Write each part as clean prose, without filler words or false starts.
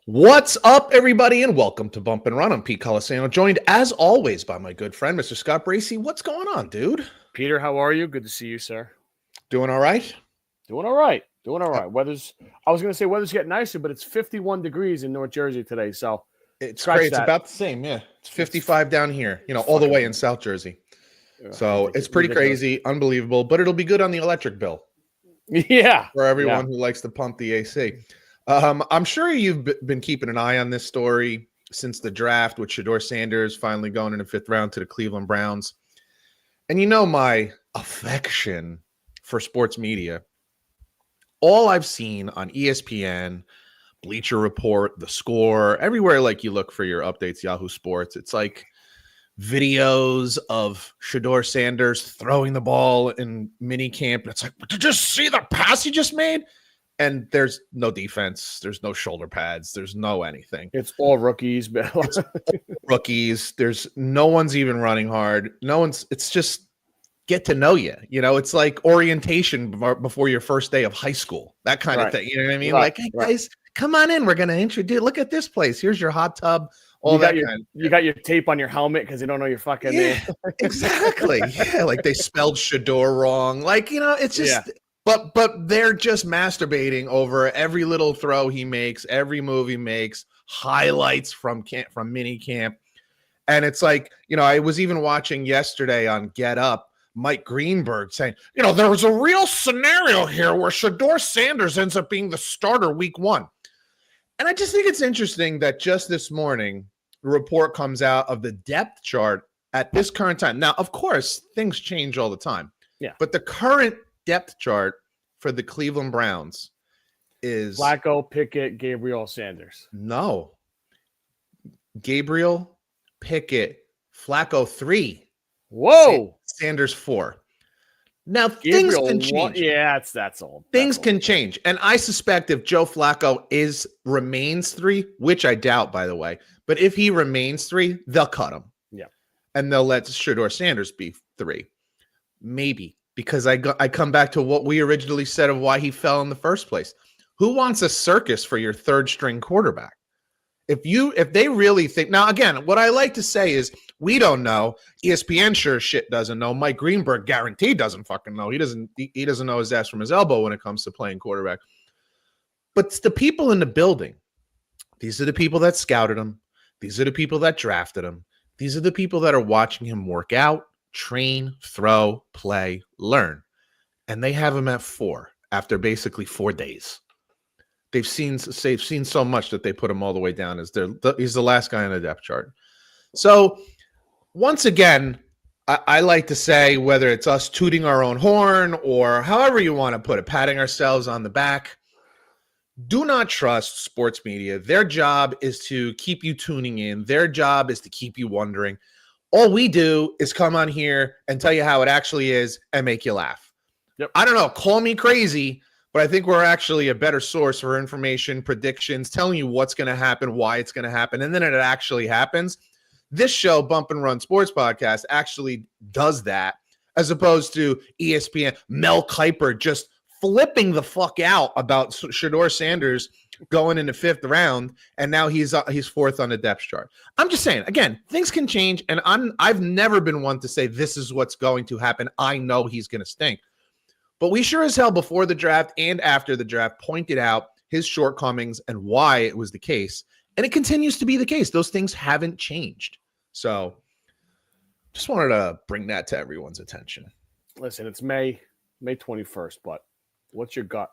What's up, everybody, and welcome to Bump and Run. I'm Pete Colasano, joined as always by my good friend, Mr. Scott Bracey. What's going on, dude? Peter, how are you? Good to see you, sir. Doing all right? Doing all right. I was going to say weather's getting nicer, but it's 51 degrees in North Jersey today. So It's great. It's about the same. Yeah. It's 55 down here, all the way in South Jersey. So it's pretty crazy, unbelievable, but it'll be good on the electric bill. Yeah. For everyone who likes to pump the AC. I'm sure you've been keeping an eye on this story since the draft with Shedeur Sanders finally going in the fifth round to the Cleveland Browns. And you know my affection for sports media. All I've seen on ESPN, Bleacher Report, The Score, everywhere like you look for your updates, Yahoo Sports, it's like videos of Shedeur Sanders throwing the ball in mini camp. It's like, did you see the pass he just made? And there's no defense. There's no shoulder pads. There's no anything. It's all rookies. It's all rookies. There's no one's even running hard. It's just get to know you. It's like orientation before your first day of high school, that kind of thing. You know what I mean? Like, hey, guys, come on in. We're going to introduce, look at this place. Here's your hot tub. You got your tape on your helmet because you don't know your fucking name. Exactly. Yeah. Like they spelled Shedeur wrong. Like, it's just, But they're just masturbating over every little throw he makes, every move he makes, highlights from mini camp. And it's like, I was even watching yesterday on Get Up, Mike Greenberg saying, there was a real scenario here where Shedeur Sanders ends up being the starter week 1. And I just think it's interesting that just this morning, the report comes out of the depth chart at this current time. Now, of course, things change all the time. Yeah. But the current depth chart for the Cleveland Browns is Flacco, Pickett, Gabriel, Sanders. No. Gabriel, Pickett, Flacco 3. Whoa. Sanders 4. Now Gabriel, things can change. That's old. Things can change. And I suspect if Joe Flacco remains 3, which I doubt, by the way, but if he remains 3, they'll cut him. Yeah. And they'll let Shedeur Sanders be 3. Maybe. Because I come back to what we originally said of why he fell in the first place. Who wants a circus for your third string quarterback? If they really think, now again, what I like to say is we don't know. ESPN sure shit doesn't know. Mike Greenberg guaranteed doesn't fucking know. He doesn't know his ass from his elbow when it comes to playing quarterback. But it's the people in the building. These are the people that scouted him. These are the people that drafted him. These are the people that are watching him work out, train, throw, play, learn. And they have him at 4 after basically 4 days. They've seen so much that they put him all the way down as he's the last guy on the depth chart. So once again, I like to say, whether it's us tooting our own horn or however you want to put it, patting ourselves on the back, do not trust sports media. Their job is to keep you tuning in. Their job is to keep you wondering. All we do is come on here and tell you how it actually is and make you laugh. Yep. I don't know. Call me crazy, but I think we're actually a better source for information, predictions, telling you what's going to happen, why it's going to happen, and then it actually happens. This show, Bump and Run Sports Podcast, actually does that, as opposed to ESPN, Mel Kiper just flipping the fuck out about Shedeur Sanders going in the 5th round, and now he's 4th on the depth chart. I'm just saying, again, things can change, and I've never been one to say this is what's going to happen. I know he's going to stink. But we sure as hell before the draft and after the draft pointed out his shortcomings and why it was the case, and it continues to be the case. Those things haven't changed. So just wanted to bring that to everyone's attention. Listen, it's May 21st, but what's your gut?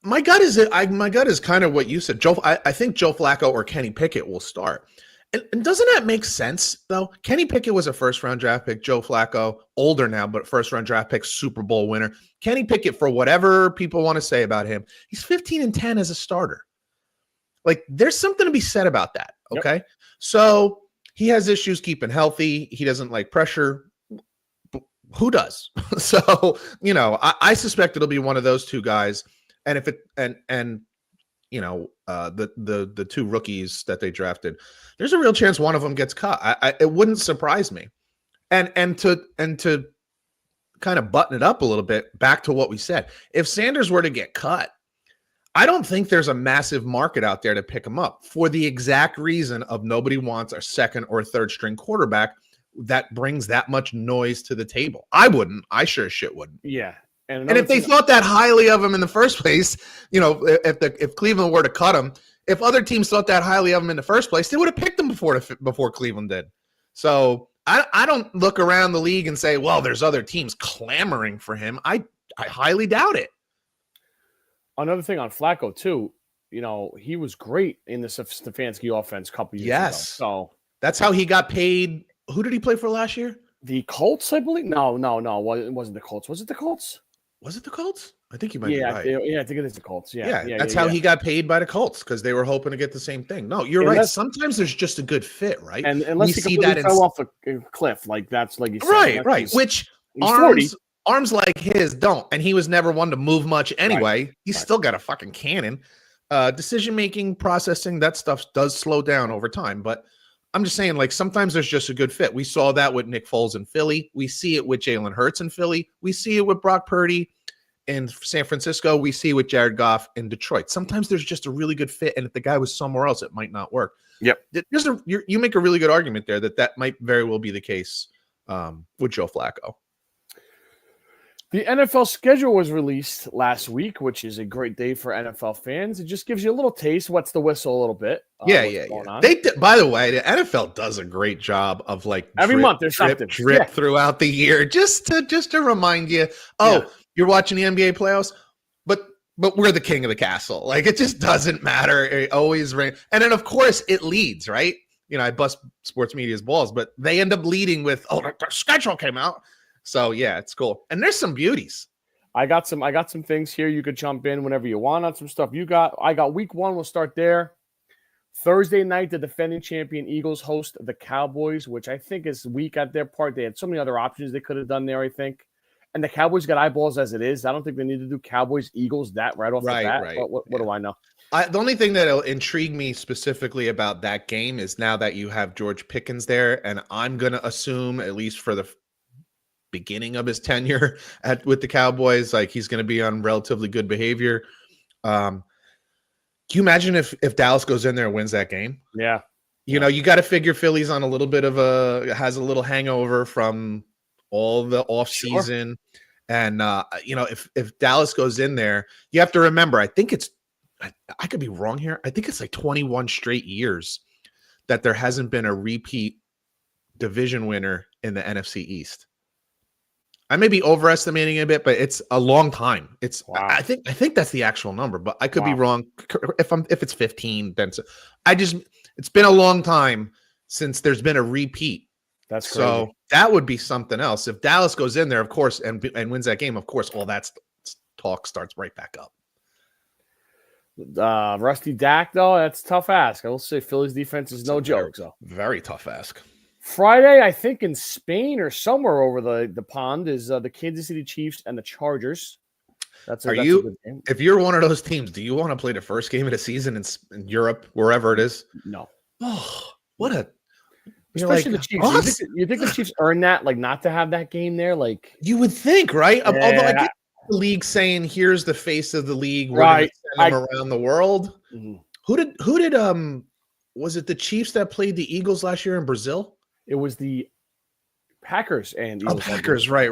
My gut is kind of what you said. I think Joe Flacco or Kenny Pickett will start. And doesn't that make sense, though? Kenny Pickett was a first-round draft pick. Joe Flacco, older now, but first-round draft pick, Super Bowl winner. Kenny Pickett, for whatever people want to say about him, he's 15-10 as a starter. Like, there's something to be said about that, okay? Yep. So he has issues keeping healthy. He doesn't like pressure. Who does? So, I suspect it'll be one of those two guys. And if it and the 2 rookies that they drafted, there's a real chance one of them gets cut. It wouldn't surprise me. And to kind of button it up a little bit, back to what we said, if Sanders were to get cut, I don't think there's a massive market out there to pick him up for the exact reason of nobody wants a second or third string quarterback that brings that much noise to the table. I wouldn't. I sure as shit wouldn't. Yeah. And if they thought that highly of him in the first place, if Cleveland were to cut him, if other teams thought that highly of him in the first place, they would have picked him before Cleveland did. So I don't look around the league and say, well, there's other teams clamoring for him. I highly doubt it. Another thing on Flacco too, he was great in the Stefanski offense a couple years ago. So that's how he got paid. Who did he play for last year? The Colts, I believe. No, it wasn't the Colts. Was it the Colts? Was it the Colts? I think you might be right. I think it is the Colts. Yeah, that's how he got paid by the Colts because they were hoping to get the same thing. No, you're right. Sometimes there's just a good fit, right? And unless he fell off a cliff, that's like you said. Right. Which arms like his don't, and he was never one to move much anyway. Right. He's still got a fucking cannon. Decision-making, processing, that stuff does slow down over time, but I'm just saying, like, sometimes there's just a good fit. We saw that with Nick Foles in Philly. We see it with Jalen Hurts in Philly. We see it with Brock Purdy in San Francisco. We see it with Jared Goff in Detroit. Sometimes there's just a really good fit, and if the guy was somewhere else, it might not work. Yep. You make a really good argument there that might very well be the case with Joe Flacco. The NFL schedule was released last week, which is a great day for NFL fans. It just gives you a little taste, what's the whistle a little bit. Yeah. By the way, the NFL does a great job of like every month there's something throughout the year, just to remind you. You're watching the NBA playoffs, but we're the king of the castle. Like, it just doesn't matter. It always rains, and then of course it leads, right? I bust sports media's balls, but they end up leading with, the schedule came out. So yeah, it's cool. And there's some beauties. I got some things here. You could jump in whenever you want on some stuff you got. I got week 1. We'll start there. Thursday night, the defending champion Eagles host the Cowboys, which I think is weak at their part. They had so many other options they could have done there, I think. And the Cowboys got eyeballs as it is. I don't think they need to do Cowboys-Eagles that right off the bat. Right. But what do I know? The only thing that'll intrigue me specifically about that game is now that you have George Pickens there, and I'm going to assume, at least for the beginning of his tenure with the Cowboys, like, he's going to be on relatively good behavior. Can you imagine if Dallas goes in there and wins that game? Yeah. You got to figure Philly's on a little bit of has a little hangover from all the off season. Sure. And, if Dallas goes in there, you have to remember, I think I could be wrong here. I think it's like 21 straight years that there hasn't been a repeat division winner in the NFC East. I may be overestimating it a bit, but it's a long time. Wow. I think that's the actual number, but I could be wrong. If it's 15, then it's been a long time since there's been a repeat. That's crazy. So that would be something else. If Dallas goes in there, of course, and wins that game, of course, all that talk starts right back up. Rusty Dak, though, that's a tough ask. I will say Philly's defense is no joke. So very tough ask. Friday, I think in Spain or somewhere over the pond, is the Kansas City Chiefs and the Chargers. That's a good game. If you're one of those teams, do you want to play the first game of the season in Europe, wherever it is? No. Oh, what a... Especially the Chiefs. You think the Chiefs earn that, like, not to have that game there? Like, you would think, right? Yeah. Although I get the league saying, here's the face of the league. We're right. Send them around the world. Mm-hmm. Who did was it the Chiefs that played the Eagles last year in Brazil? It was the Packers and Eagles. Packers, right.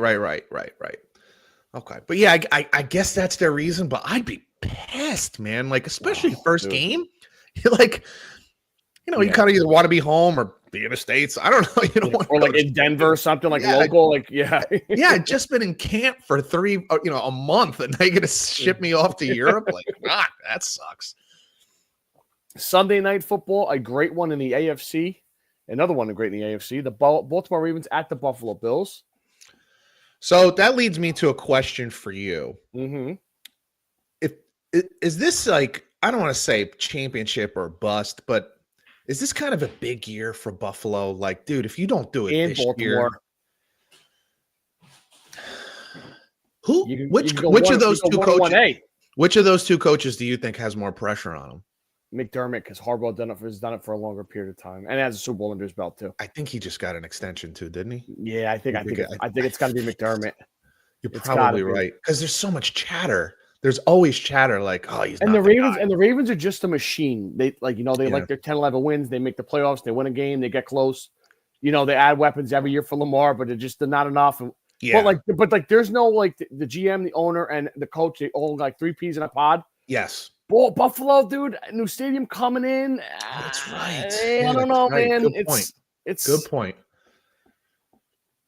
Okay. But yeah, I guess that's their reason, but I'd be pissed, man. Like, especially first game. You're like, you kind of either want to be home or be in the States. I don't know. Or like in Denver or something, like local. Like, yeah. I'd just been in camp for a month, and they going to ship me off to Europe. Like, that sucks. Sunday night football, a great one in the AFC. Another one great in the AFC. The Baltimore Ravens at the Buffalo Bills. So that leads me to a question for you. Mm-hmm. Is this like, I don't want to say championship or bust, but is this kind of a big year for Buffalo? Like, dude, if you don't do it in this Baltimore, year, which of those two coaches? Which of those two coaches do you think has more pressure on them? McDermott, because Harbaugh has done it for a longer period of time and has a Super Bowl under his belt too. I think he just got an extension too, didn't he? Yeah, I think it's got to be McDermott. You're probably right, because there's so much chatter. there's always chatter like, oh, he's And not the guy. the Ravens are just a machine. They Yeah. like their 10, 11 wins. They make the playoffs. They win a game. They get close. They add weapons every year for Lamar, but they're not enough. Yeah. But there's no the GM, the owner, and the coach. They own like 3 peas in a pod. Yes. Well, Buffalo, dude, new stadium coming in. Oh, that's right. I don't know, man. Good point. It's good point.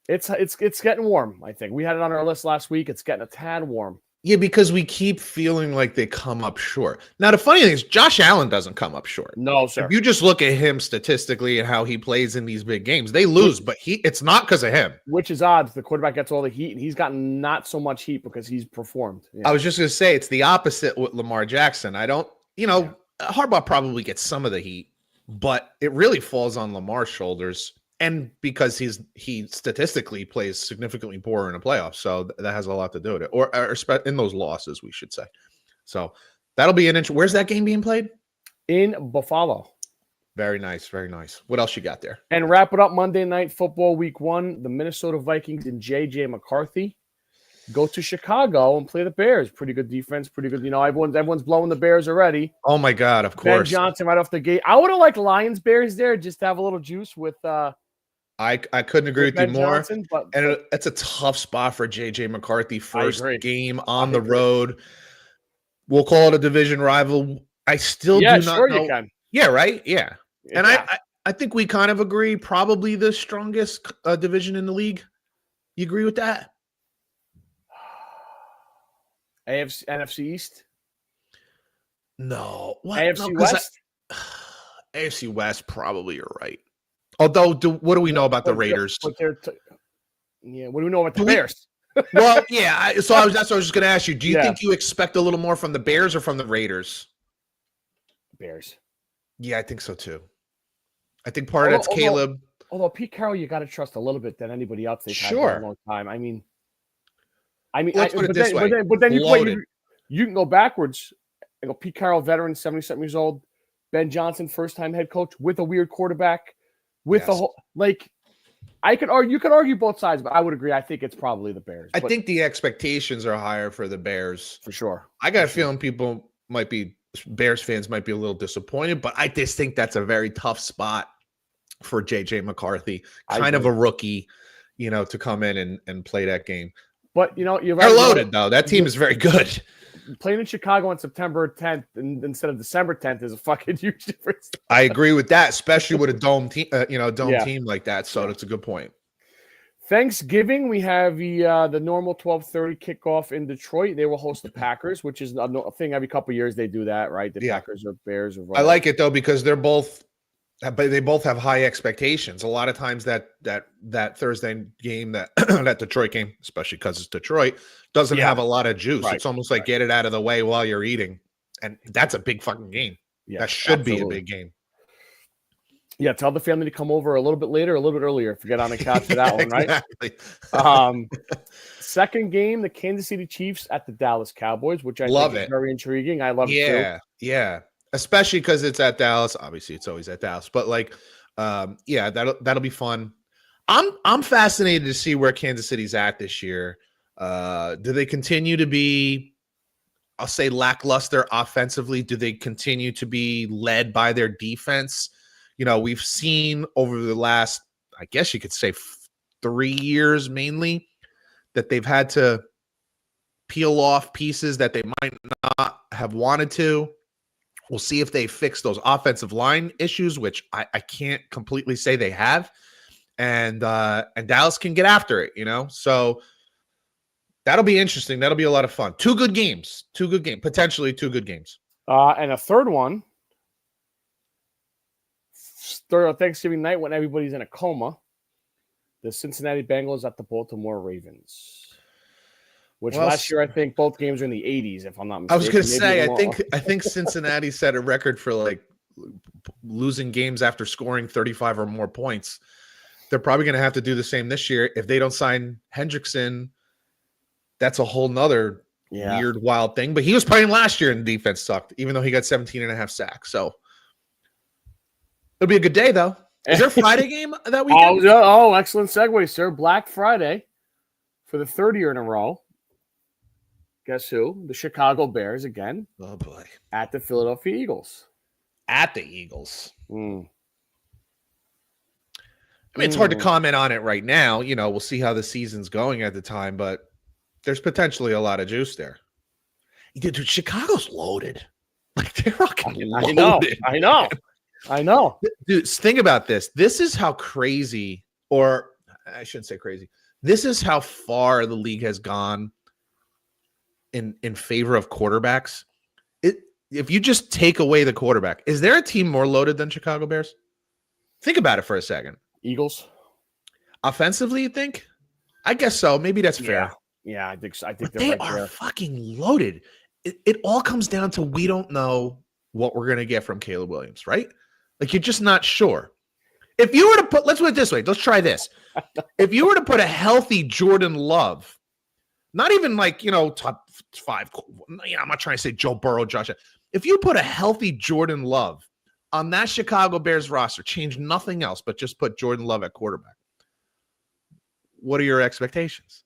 It's getting warm. I think we had it on our list last week. It's getting a tad warm. Yeah, because we keep feeling like they come up short. Now, the funny thing is, Josh Allen doesn't come up short. No, sir. If you just look at him statistically and how he plays in these big games, they lose, but it's not because of him. Which is odd. The quarterback gets all the heat, and he's gotten not so much heat because he's performed. Yeah. I was just going to say it's the opposite with Lamar Jackson. Harbaugh probably gets some of the heat, but it really falls on Lamar's shoulders. And because he statistically plays significantly poorer in the playoffs, so that has a lot to do with it, or in those losses, we should say. So that'll be an interesting. Where's that game being played? In Buffalo. Very nice, very nice. What else you got there? And wrap it up Monday Night Football Week 1. The Minnesota Vikings and J.J. McCarthy go to Chicago and play the Bears. Pretty good defense, pretty good. Everyone's blowing the Bears already. Oh my God, of course. Ben Johnson right off the gate. I would have liked Lions Bears there just to have a little juice with. I couldn't agree with you more. Johnson, but it's a tough spot for J.J. McCarthy. First game on the agree. road. We'll call it a division rival. I still do not know. You can. Yeah, right? Yeah. And yeah. I think we kind of agree, probably the strongest division in the league. You agree with that? NFC East? No. What? AFC West? AFC West, probably you're right. Although, what do we know about the Raiders? What do we know about the Bears? Well, yeah. That's what I was just going to ask you. Do you think you expect a little more from the Bears or from the Raiders? Bears. Yeah, I think so too. I think part of that's Caleb. Although Pete Carroll, you got to trust a little bit than anybody else they've had for a long time. I mean, let's put it this way. But then you can go backwards and go Pete Carroll, veteran, 77 years old. Ben Johnson, first-time head coach with a weird quarterback. With the whole you could argue both sides, but I would agree. I think it's probably the Bears. I think the expectations are higher for the Bears. For sure. I got a feeling Bears fans might be a little disappointed, but I just think that's a very tough spot for J.J. McCarthy, kind of a rookie, to come in and play that game. But, you're right. They're loaded, though. That team is very good. Playing in Chicago on September 10th instead of December 10th is a fucking huge difference. I agree with that, especially with a dome team, team like that. So that's a good point. Thanksgiving, we have the normal 12:30 kickoff in Detroit. They will host the Packers, which is a thing every couple of years they do that, right? The Packers or Bears or whatever. I like it though because they both have high expectations. A lot of times that Thursday game, that Detroit game, especially because it's Detroit, doesn't have a lot of juice. Right. It's almost like get it out of the way while you're eating, and that's a big fucking game. Yeah, that should be a big game. Yeah, tell the family to come over a little bit later, a little bit earlier. If you get on the couch for that one, right? Exactly. Second game, the Kansas City Chiefs at the Dallas Cowboys, which I think is very intriguing. I love it too. Yeah. Especially because it's at Dallas. Obviously, it's always at Dallas. But that'll be fun. I'm fascinated to see where Kansas City's at this year. Do they continue to be, I'll say, lackluster offensively? Do they continue to be led by their defense? We've seen over the last, I guess you could say 3 years mainly, that they've had to peel off pieces that they might not have wanted to. We'll see if they fix those offensive line issues, which I can't completely say they have. And Dallas can get after it, So that'll be interesting. That'll be a lot of fun. Two good games. Potentially two good games. And a third one, Thanksgiving night when everybody's in a coma, the Cincinnati Bengals at the Baltimore Ravens. Which last year I think both games were in the 80s, if I'm not mistaken. I was going to say I think Cincinnati set a record for losing games after scoring 35 or more points. They're probably going to have to do the same this year. If they don't sign Hendrickson, that's a whole nother weird, wild thing. But he was playing last year and the defense sucked, even though he got 17.5 sacks. So it'll be a good day, though. Is there a Friday game that weekend? Oh, excellent segue, sir. Black Friday for the third year in a row. Guess who? The Chicago Bears again. Oh boy. At the Philadelphia Eagles. At the Eagles. Mm. I mean, it's hard to comment on it right now. We'll see how the season's going at the time, but there's potentially a lot of juice there. Dude, Chicago's loaded. Like, they're fucking loaded. I know. Dude, think about this. This is how crazy, or I shouldn't say crazy. This is how far the league has gone in favor of quarterbacks. If you just take away the quarterback, is there a team more loaded than Chicago Bears? Think about it for a second. Eagles. Offensively, you think? I guess so. Maybe that's fair. Yeah, I think so. I think they are fucking loaded. It all comes down to we don't know what we're going to get from Caleb Williams, right? Like, you're just not sure. If you were to put, let's put it this way. Let's try this. If you were to put a healthy Jordan Love, not even like, top 5, I'm not trying to say Joe Burrow, Josh. If you put a healthy Jordan Love on that Chicago Bears roster, change nothing else, but just put Jordan Love at quarterback, what are your expectations?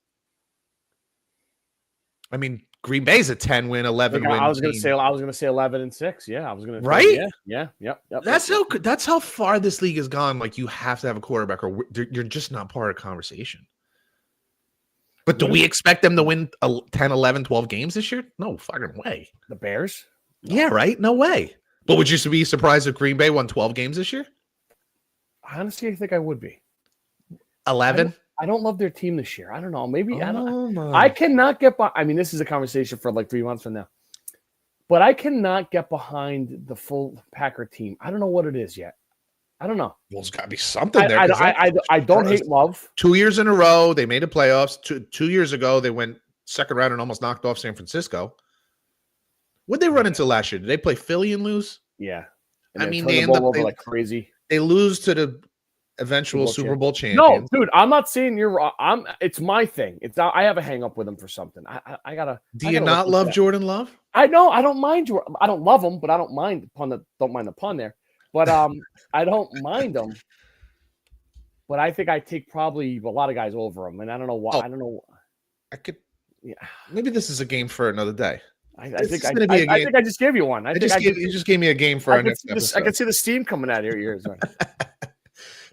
I mean, Green Bay's a 10-win, 11-win. I was going to say 11-6. Yeah, I was going to. Right? Yep. That's how far this league has gone. Like, you have to have a quarterback, or you're just not part of the conversation. But do we expect them to win 10, 11, 12 games this year? No fucking way. The Bears? No. Yeah, right? No way. But would you be surprised if Green Bay won 12 games this year? Honestly, I think I would be. 11? I don't love their team this year. I don't know. Maybe I cannot get by. I mean, this is a conversation for like 3 months from now. But I cannot get behind the full Packer team. I don't know what it is yet. I don't know. Well, it's got to be something there. I don't hate Love. 2 years in a row, they made the playoffs. Two years ago, they went second round and almost knocked off San Francisco. What'd they run into last year? Did they play Philly and lose? Yeah. And I mean, they end up like crazy. They lose to the eventual Super Bowl champion. No, dude, I'm not saying you're wrong. It's my thing. It's not, I have a hang up with him for something. I gotta. Do you not love Jordan Love? I know. I don't mind Jordan. I don't love him, but I don't mind the pun. Don't mind the pun there. But I don't mind him. But I think I take probably a lot of guys over him, and I don't know why. I don't know. I could. Yeah. Maybe this is a game for another day. I think I just gave you one. You just gave me a game for our next episode. I can see the steam coming out of your ears. Right?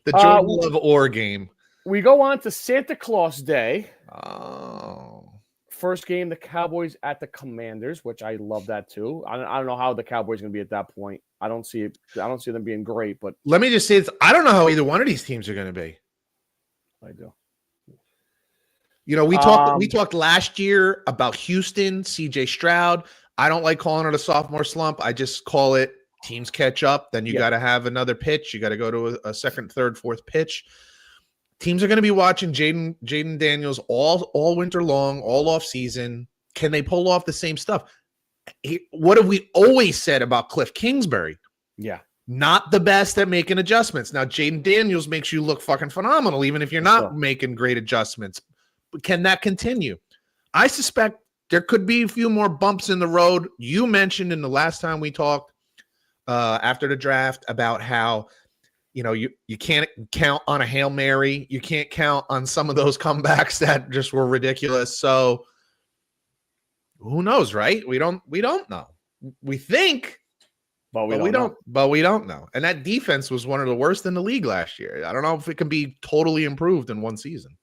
The Jordan Love or game. We go on to Santa Claus Day. Oh. First game, the Cowboys at the Commanders, which I love that too. I don't know how the Cowboys are going to be at that point. I don't see them being great, but let me just say this. I don't know how either one of these teams are going to be. I do. We talked last year about Houston, CJ Stroud. I don't like calling it a sophomore slump. I just call it teams catch up. Then you got to have another pitch. You got to go to a second, third, fourth pitch. Teams are going to be watching Jaden Daniels all winter long, all off season. Can they pull off the same stuff? What have we always said about Cliff Kingsbury? Yeah. Not the best at making adjustments. Now, Jaden Daniels makes you look fucking phenomenal, even if you're not making great adjustments. But can that continue? I suspect there could be a few more bumps in the road. You mentioned in the last time we talked after the draft about how you can't count on a Hail Mary. You can't count on some of those comebacks that just were ridiculous. So who knows, right? We don't know. We think, but we don't know. And that defense was one of the worst in the league last year. I don't know if it can be totally improved in one season.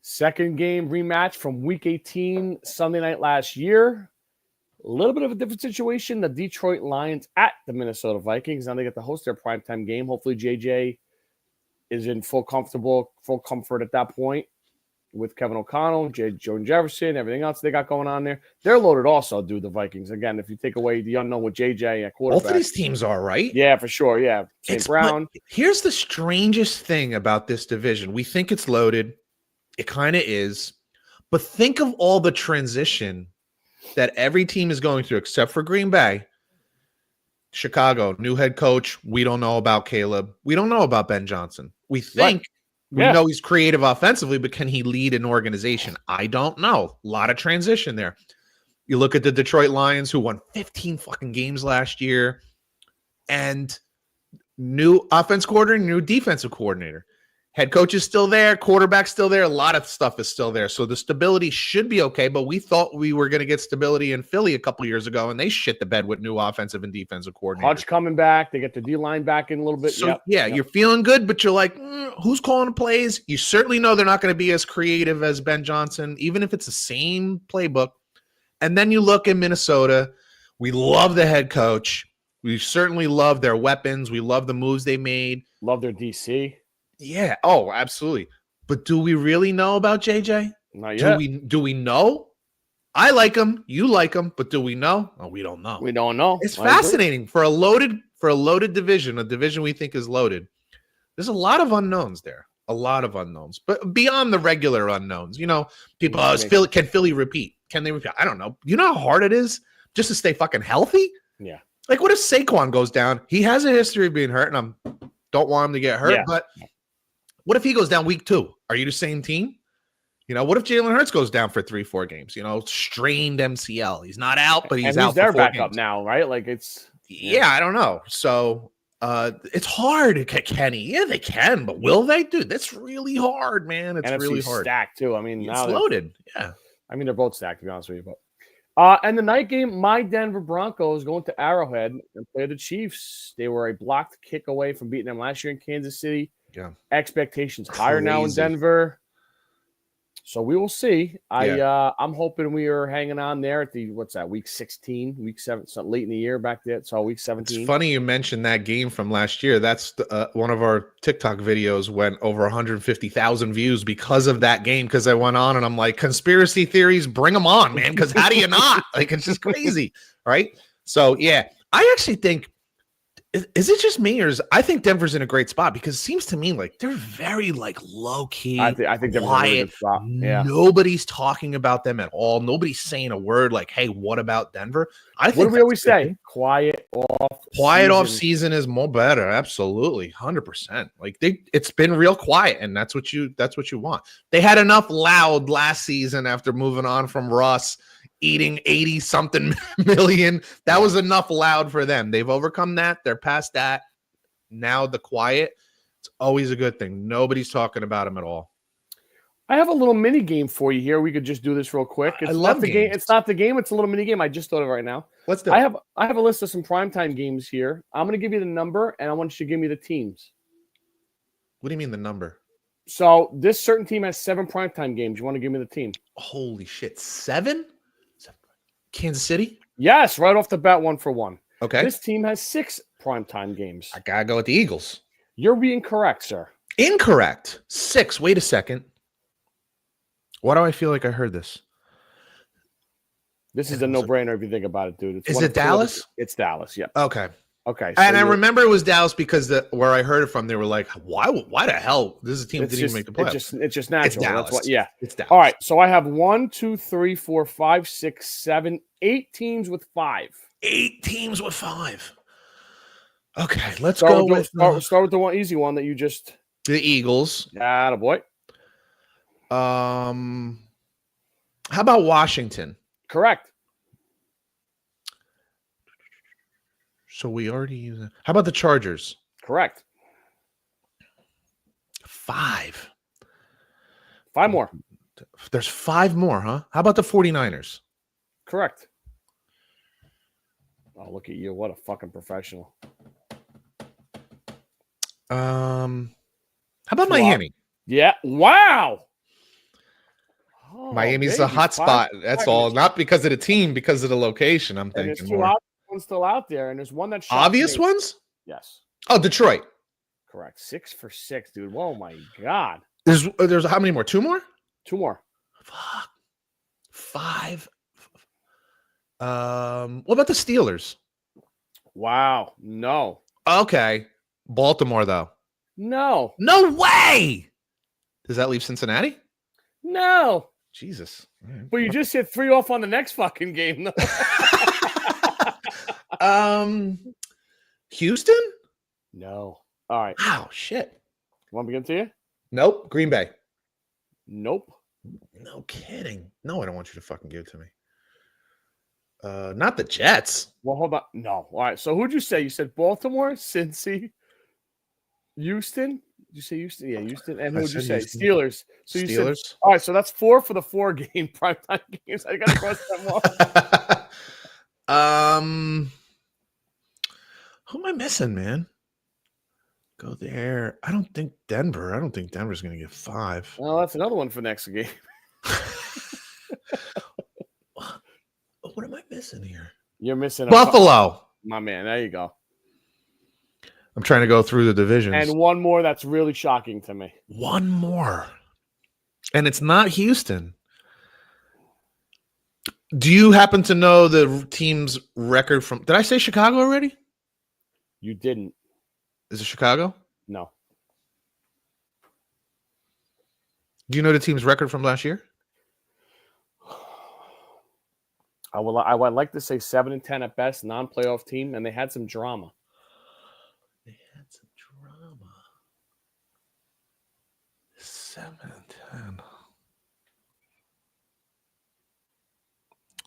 Second game rematch from Week 18, Sunday night last year. A little bit of a different situation. The Detroit Lions at the Minnesota Vikings. Now they get to host their primetime game. Hopefully JJ is in full comfort at that point with Kevin O'Connell, Jordan Jefferson, everything else they got going on there. They're loaded also, dude, the Vikings. Again, if you take away the unknown with JJ at quarterback. Both of these teams are, right? Yeah, for sure. Yeah. St. Brown. Here's the strangest thing about this division. We think it's loaded. It kind of is. But think of all the transition that every team is going through except for Green Bay. Chicago, new head coach. We don't know about Caleb. We don't know about Ben Johnson. We think we know he's creative offensively, but can he lead an organization? I don't know. A lot of transition there. You look at the Detroit Lions, who won 15 fucking games last year, and new offense coordinator, new defensive coordinator. Head coach is still there. Quarterback's still there. A lot of stuff is still there. So the stability should be okay. But we thought we were going to get stability in Philly a couple years ago, and they shit the bed with new offensive and defensive coordinators. Hodge coming back. They get the D-line back in a little bit. So, you're feeling good, but you're like, who's calling the plays? You certainly know they're not going to be as creative as Ben Johnson, even if it's the same playbook. And then you look in Minnesota. We love the head coach. We certainly love their weapons. We love the moves they made. Love their DC. Yeah. Oh, absolutely. But do we really know about JJ? Not yet. Do we know? I like him. You like him. But do we know? Oh, we don't know. We don't know. It's fascinating for a loaded division, a division we think is loaded. There's a lot of unknowns there. A lot of unknowns. But beyond the regular unknowns, people can Philly repeat? Can they repeat? I don't know. You know how hard it is just to stay fucking healthy? Yeah. Like, what if Saquon goes down? He has a history of being hurt, and I don't want him to get hurt. Yeah. But what if he goes down week 2? Are you the same team? What if Jalen Hurts goes down for 3-4 games? Strained MCL. He's not out, but he's out. Their backup now, right? Like it's I don't know. So it's hard to get Kenny. Yeah, they can, but will they? Dude, that's really hard, man. It's really hard. Stacked too. I mean, it's loaded. Yeah. I mean, they're both stacked, to be honest with you. But and the night game, my Denver Broncos going to Arrowhead and play the Chiefs. They were a blocked kick away from beating them last year in Kansas City. Yeah. Expectations higher now in Denver. So we will see. I'm hoping we are hanging on there at the week 16, week 7, so late in the year back there. So week 17. It's funny you mentioned that game from last year. That's one of our TikTok videos went over 150,000 views because of that game. Because I went on and I'm like, conspiracy theories, bring them on, man. Because how do you not? Like, it's just crazy, right? So yeah, I actually think. Is it just me, or I think Denver's in a great spot because it seems to me like they're very low key. I think Denver's in a really good spot. Yeah. Nobody's talking about them at all. Nobody's saying a word like, "Hey, what about Denver?" I think what do we always say? Quiet off season is more better. Absolutely, 100%. Like it's been real quiet, and that's what you want. They had enough loud last season after moving on from Russ. Eating 80-something million. That was enough loud for them. They've overcome that. They're past that. Now the quiet, it's always a good thing. Nobody's talking about them at all. I have a little mini game for you here. We could just do this real quick. I love the game. It's not the game. It's a little mini game. I just thought of it right now. Let's do it. I have a list of some primetime games here. I'm going to give you the number, and I want you to give me the teams. What do you mean the number? So this certain team has 7 primetime games. You want to give me the team? Holy shit. 7? Kansas City? Yes, right off the bat, 1 for 1. Okay. This team has 6 primetime games. I gotta go with the Eagles. You're being correct, sir. Incorrect. 6. Wait a second. Why do I feel like I heard this? This is a no-brainer if you think about it, dude. Is it Dallas? It's Dallas, yep. Okay. Okay. And I remember it was Dallas because where I heard it from, they were like, why the hell? This is a team that didn't even make the playoffs. It's just natural. It's Dallas. That's what, It's Dallas. All right. So I have 1, 2, 3, 4, 5, 6, 7, 8 teams with 5. 8 teams with 5. Okay. Let's go with start with the one easy one that you just. The Eagles. Attaboy. How about Washington? Correct. So we already use it. How about the Chargers? Correct. 5. 5 more. There's 5 more, huh? How about the 49ers? Correct. Oh, look at you. What a fucking professional. How about Miami? Yeah. Wow. Oh, Miami's a hot spot. That's all. Not because of the team, because of the location, I'm thinking more. Still out there, and there's one that's obvious ones. Yes. Oh, Detroit. Correct. 6 for 6, dude. Oh my god. There's how many more? 2 more. 2 more. Fuck. 5. What about the Steelers? Wow. No. Okay. Baltimore though. No. No way. Does that leave Cincinnati? No. Jesus. But you just hit 3 off on the next fucking game. Houston? No. All right. Wow, shit. Want me to give it to you? Nope. Green Bay. Nope. No kidding. No, I don't want you to fucking give it to me. Not the Jets. Well, hold on. No. All right. So who'd you say? You said Baltimore, Cincy, Houston, you say Houston? Yeah, Houston. And I who would you said say? Houston. Steelers. So you said Steelers. all right. So that's 4 for the 4 game primetime games. I got to cross them off. Who am I missing, man? Go there. I don't think Denver's going to get 5. Well, that's another one for next game. What am I missing here? You're missing Buffalo. my man. There you go. I'm trying to go through the divisions. And one more that's really shocking to me. One more. And it's not Houston. Do you happen to know the team's record from... Did I say Chicago already? You didn't. Is it Chicago? No. Do you know the team's record from last year? I would like to say 7-10 at best, non-playoff team, and they had some drama. They had some drama. 7-10.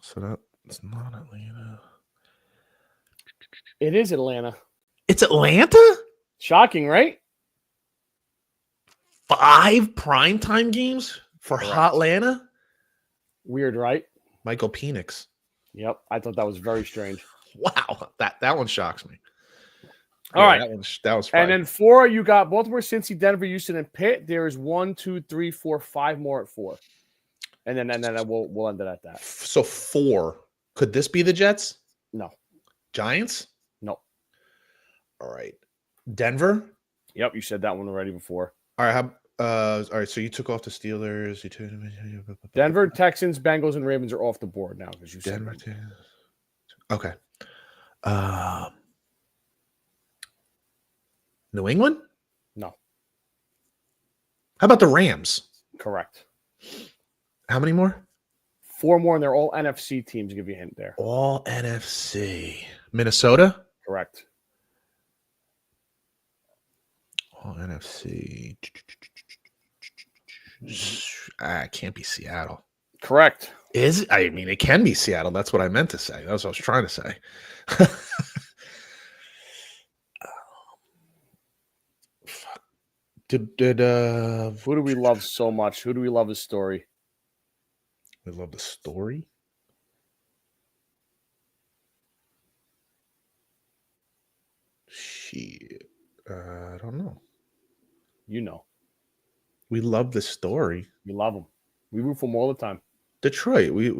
So that's not Atlanta. It is Atlanta. It's Atlanta? Shocking, right? 5 primetime games for Correct. Hot Atlanta? Weird, right? Michael Penix. Yep. I thought that was very strange. Wow. That one shocks me. All right. That was And then 4, you got Baltimore, Cincy, Denver, Houston, and Pitt. There is 1, 2, 3, 4, 5 more at 4. And then we'll end it at that. So 4. Could this be the Jets? No. Giants? No. All right. Denver? Yep, you said that one already before. All right. All right. So you took off the Steelers. You took Denver, Texans, Bengals, and Ravens are off the board now because you said Denver. them. Okay. New England? No. How about the Rams? Correct. How many more? 4 more, and they're all NFC teams. Give you a hint there. All NFC. Minnesota? Correct. All NFC. It can't be Seattle. Correct. I mean, it can be Seattle. That's what I meant to say. That's what I was trying to say. Who do we love so much? Who do we love his story? We love the story. Shit. I don't know. You know. We love the story. We love him. We root for him all the time. Detroit. We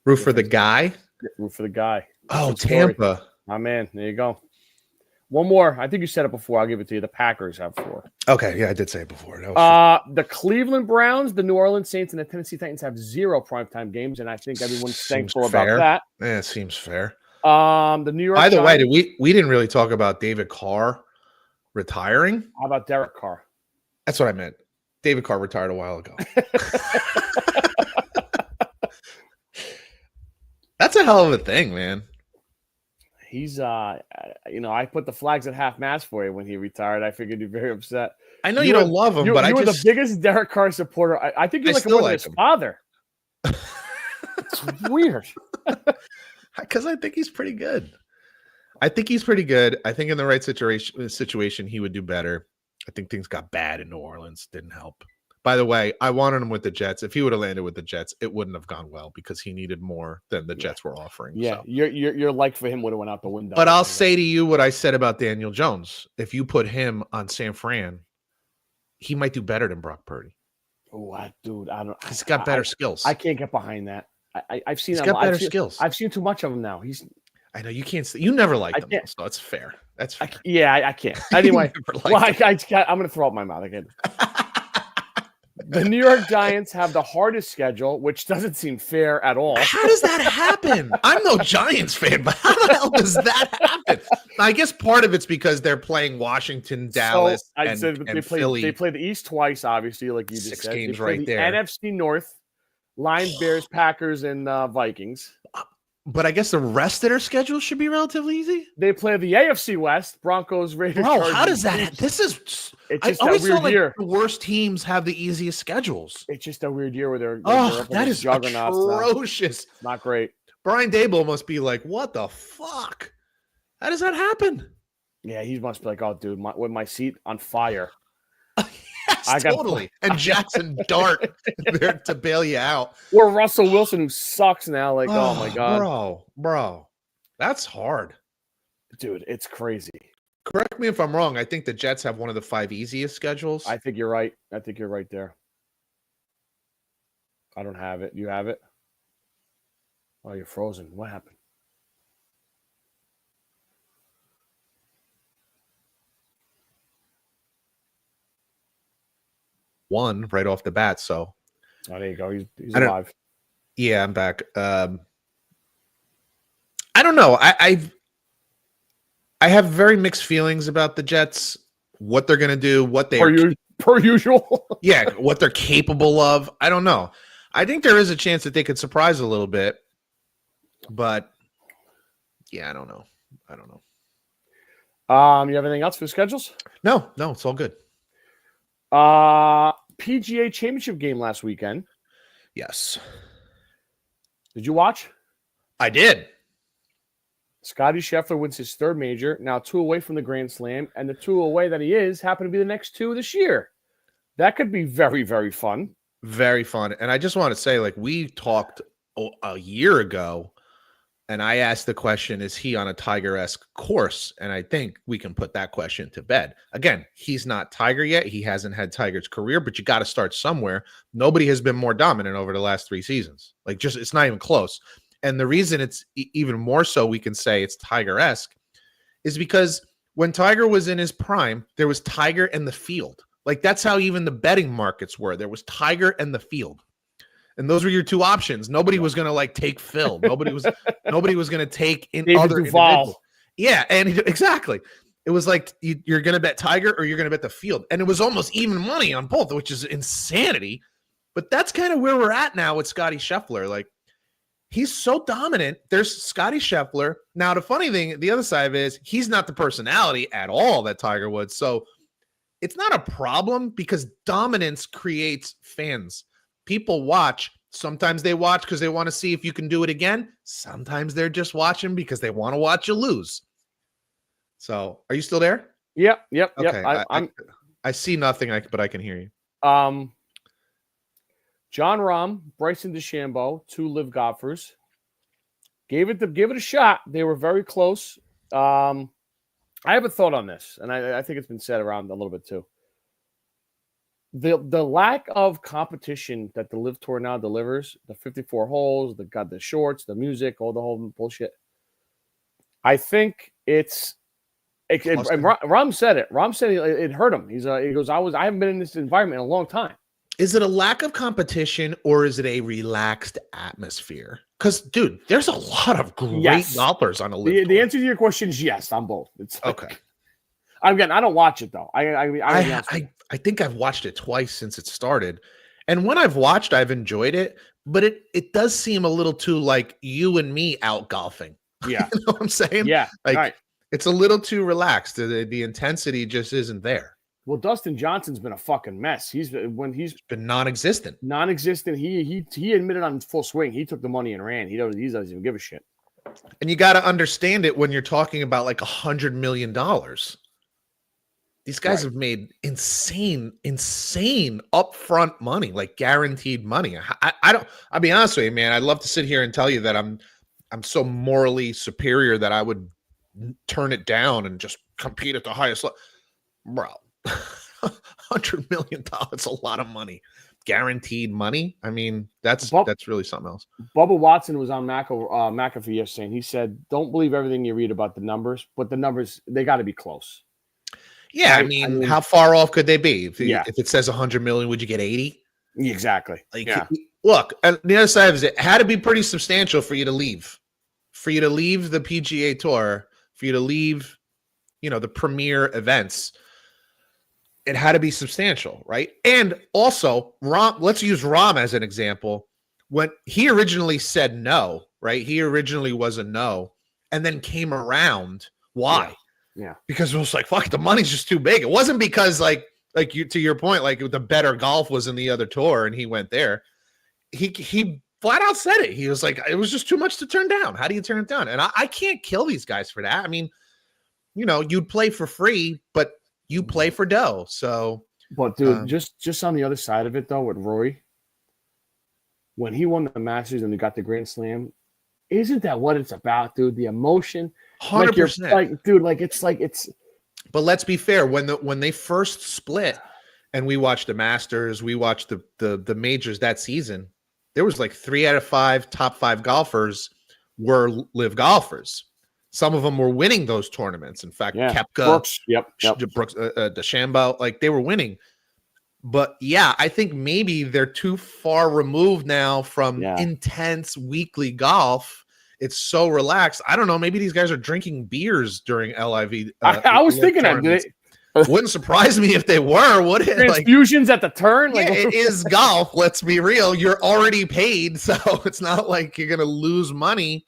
root for the guy. Root for the guy. Oh, Tampa. My man. There you go. One more. I think you said it before. I'll give it to you. The Packers have 4. Okay, yeah, I did say it before. That was The Cleveland Browns, the New Orleans Saints, and the Tennessee Titans have 0 primetime games, and I think everyone's thankful about that. Yeah, it seems fair. The New York. By the way, we didn't really talk about David Carr retiring? How about Derek Carr? That's what I meant. David Carr retired a while ago. That's a hell of a thing, man. He's, I put the flags at half mast for you when he retired. I figured you'd be very upset. I know you don't love him, but you were the biggest Derek Carr supporter. I think you're like more than his father. It's weird. Because I think he's pretty good. I think in the right situation, he would do better. I think things got bad in New Orleans. Didn't help. By the way, I wanted him with the Jets. If he would have landed with the Jets, it wouldn't have gone well because he needed more than the Jets were offering. Yeah, so. your like for him would have went out the window. But I'll say to you what I said about Daniel Jones. If you put him on San Fran, he might do better than Brock Purdy. Oh, dude, I don't. He's got better skills. I can't get behind that. I've seen. He's got better skills. I've seen too much of him now. I know you can't. You never liked him, so it's fair. That's fair. I can't. Anyway, I'm going to throw up my mouth again. The New York Giants have the hardest schedule, which doesn't seem fair at all. How does that happen? I'm no Giants fan, but how the hell does that happen? I guess part of it's because they're playing Washington, Dallas, and Philly. They play the East twice, obviously, like you just said. 6 games they play right there. NFC North, Lions, Bears, Packers, and Vikings. But I guess the rest of their schedule should be relatively easy. They play the AFC West, Broncos, Raiders. Bro, how does that? This is. It's just I always a weird felt like year. the worst teams have the easiest schedules. It's just a weird year where they're that is atrocious. Not great. Brian Daboll must be like, what the fuck? How does that happen? Yeah, he must be like, oh, dude, with my seat on fire. Yes, I got totally. And Jackson Dart there to bail you out. Or Russell Wilson, who sucks now. Like, oh my God. Bro. That's hard. Dude, it's crazy. Correct me if I'm wrong. I think the Jets have one of the 5 easiest schedules. I think you're right. I think you're right there. I don't have it. You have it? Oh, you're frozen. What happened? One right off the bat. So, oh, there you go. He's alive. Yeah, I'm back. I don't know. I have very mixed feelings about the Jets, what they're going to do, what they per usual. Yeah, what they're capable of. I don't know. I think there is a chance that they could surprise a little bit, but yeah, I don't know. You have anything else for the schedules? No, it's all good. PGA Championship game last weekend. Yes. Did you watch? I did. Scotty Scheffler wins his 3rd major, now 2 away from the Grand Slam, and the 2 away that he is happen to be the next 2 this year. That could be very, very fun. Very fun. And I just want to say, like, we talked a year ago, and I asked the question, is he on a Tiger-esque course? And I think we can put that question to bed. Again, he's not Tiger yet. He hasn't had Tiger's career, but you got to start somewhere. Nobody has been more dominant over the last 3 seasons. Like, just, it's not even close. And the reason it's even more so we can say it's Tiger-esque is because when Tiger was in his prime, there was Tiger and the field. Like, that's how even the betting markets were. There was Tiger and the field. And those were your 2 options. Nobody was going to like take Phil. Nobody was going to take in David other Duval. individuals. Yeah, and exactly. It was like you're going to bet Tiger or you're going to bet the field. And it was almost even money on both, which is insanity. But that's kind of where we're at now with Scotty Scheffler. Like, he's so dominant. There's Scotty Scheffler. Now, the funny thing, the other side of it is he's not the personality at all that Tiger would. So it's not a problem because dominance creates fans. People watch. Sometimes they watch because they want to see if you can do it again. Sometimes they're just watching because they want to watch you lose. So, are you still there? Yep. Okay. I see nothing, but I can hear you. John Rahm, Bryson DeChambeau, 2 live golfers. Give it a shot. They were very close. I have a thought on this, and I think it's been said around a little bit too. The lack of competition that the Live Tour now delivers, the 54 holes, the shorts, the music, all the whole bullshit. I think and Rahm said it. Rahm said it hurt him. He goes, I haven't been in this environment in a long time. Is it a lack of competition or is it a relaxed atmosphere? Because, dude, there's a lot of great golfers on the Live Tour. The answer to your question is yes on both. It's like, okay. I don't watch it though. I think I've watched it twice since it started, and when I've watched, I've enjoyed it. But it does seem a little too like you and me out golfing. Yeah, you know what I'm saying? Yeah, like right. It's a little too relaxed. The intensity just isn't there. Well, Dustin Johnson's been a fucking mess. He's been non-existent. He admitted on full swing. He took the money and ran. He doesn't even give a shit. And you got to understand it when you're talking about like $100 million. These guys have made insane upfront money, like guaranteed money. I'll be honest with you, man. I'd love to sit here and tell you that I'm so morally superior that I would turn it down and just compete at the highest level. Bro, $100 million, a lot of money. Guaranteed money. I mean, that's really something else. Bubba Watson was on McAfee yesterday, and he said, don't believe everything you read about the numbers, but the numbers, they got to be close. Yeah, I mean, how far off could they be? If it says 100 million, would you get 80? Exactly. Look, and the other side of it had to be pretty substantial for you to leave. For you to leave the PGA Tour, for you to leave, the premier events, it had to be substantial, right? And also, let's use Rahm as an example. When he originally said no, right? He originally was a no, and then came around. Why? Yeah. Because it was like, fuck, the money's just too big. It wasn't because like you, to your point, like the better golf was in the other tour and he went there. He flat out said it. He was like, it was just too much to turn down. How do you turn it down? And I can't kill these guys for that. I mean, you'd play for free, but you play for dough. So, but dude, just on the other side of it though, with Rory, when he won the Masters and he got the Grand Slam, isn't that what it's about, dude? The emotion, 100%. It's. But let's be fair. When they first split, and we watched the Masters, we watched the majors that season. There was like 3 out of 5 top 5 golfers were live golfers. Some of them were winning those tournaments. In fact, Koepka, Brooks, Brooks, DeChambeau, like they were winning. But yeah, I think maybe they're too far removed now from intense weekly golf. It's so relaxed. I don't know. Maybe these guys are drinking beers during LIV. I was thinking that. Wouldn't surprise me if they were. Would it? Transfusions at the turn? Yeah, it is golf. Let's be real. You're already paid, so it's not like you're going to lose money.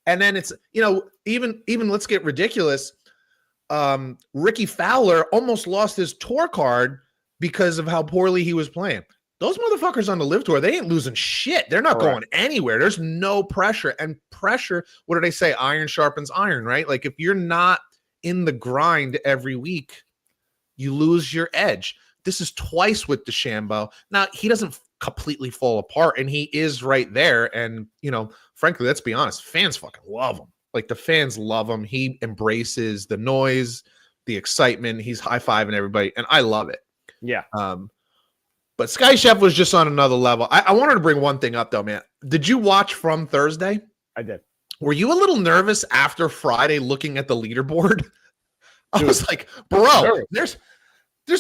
And then it's, even let's get ridiculous. Ricky Fowler almost lost his tour card because of how poorly he was playing. Those motherfuckers on the Live Tour, they ain't losing shit. They're not going anywhere. There's no pressure. And pressure, what do they say? Iron sharpens iron, right? Like if you're not in the grind every week, you lose your edge. This is twice with DeChambeau. Now, he doesn't completely fall apart, and he is right there. And, frankly, let's be honest, fans fucking love him. Like the fans love him. He embraces the noise, the excitement. He's high-fiving everybody, and I love it. Yeah. But Sky Chef was just on another level. I wanted to bring one thing up, though, man. Did you watch from Thursday? I did. Were you a little nervous after Friday looking at the leaderboard? I was like, bro, there's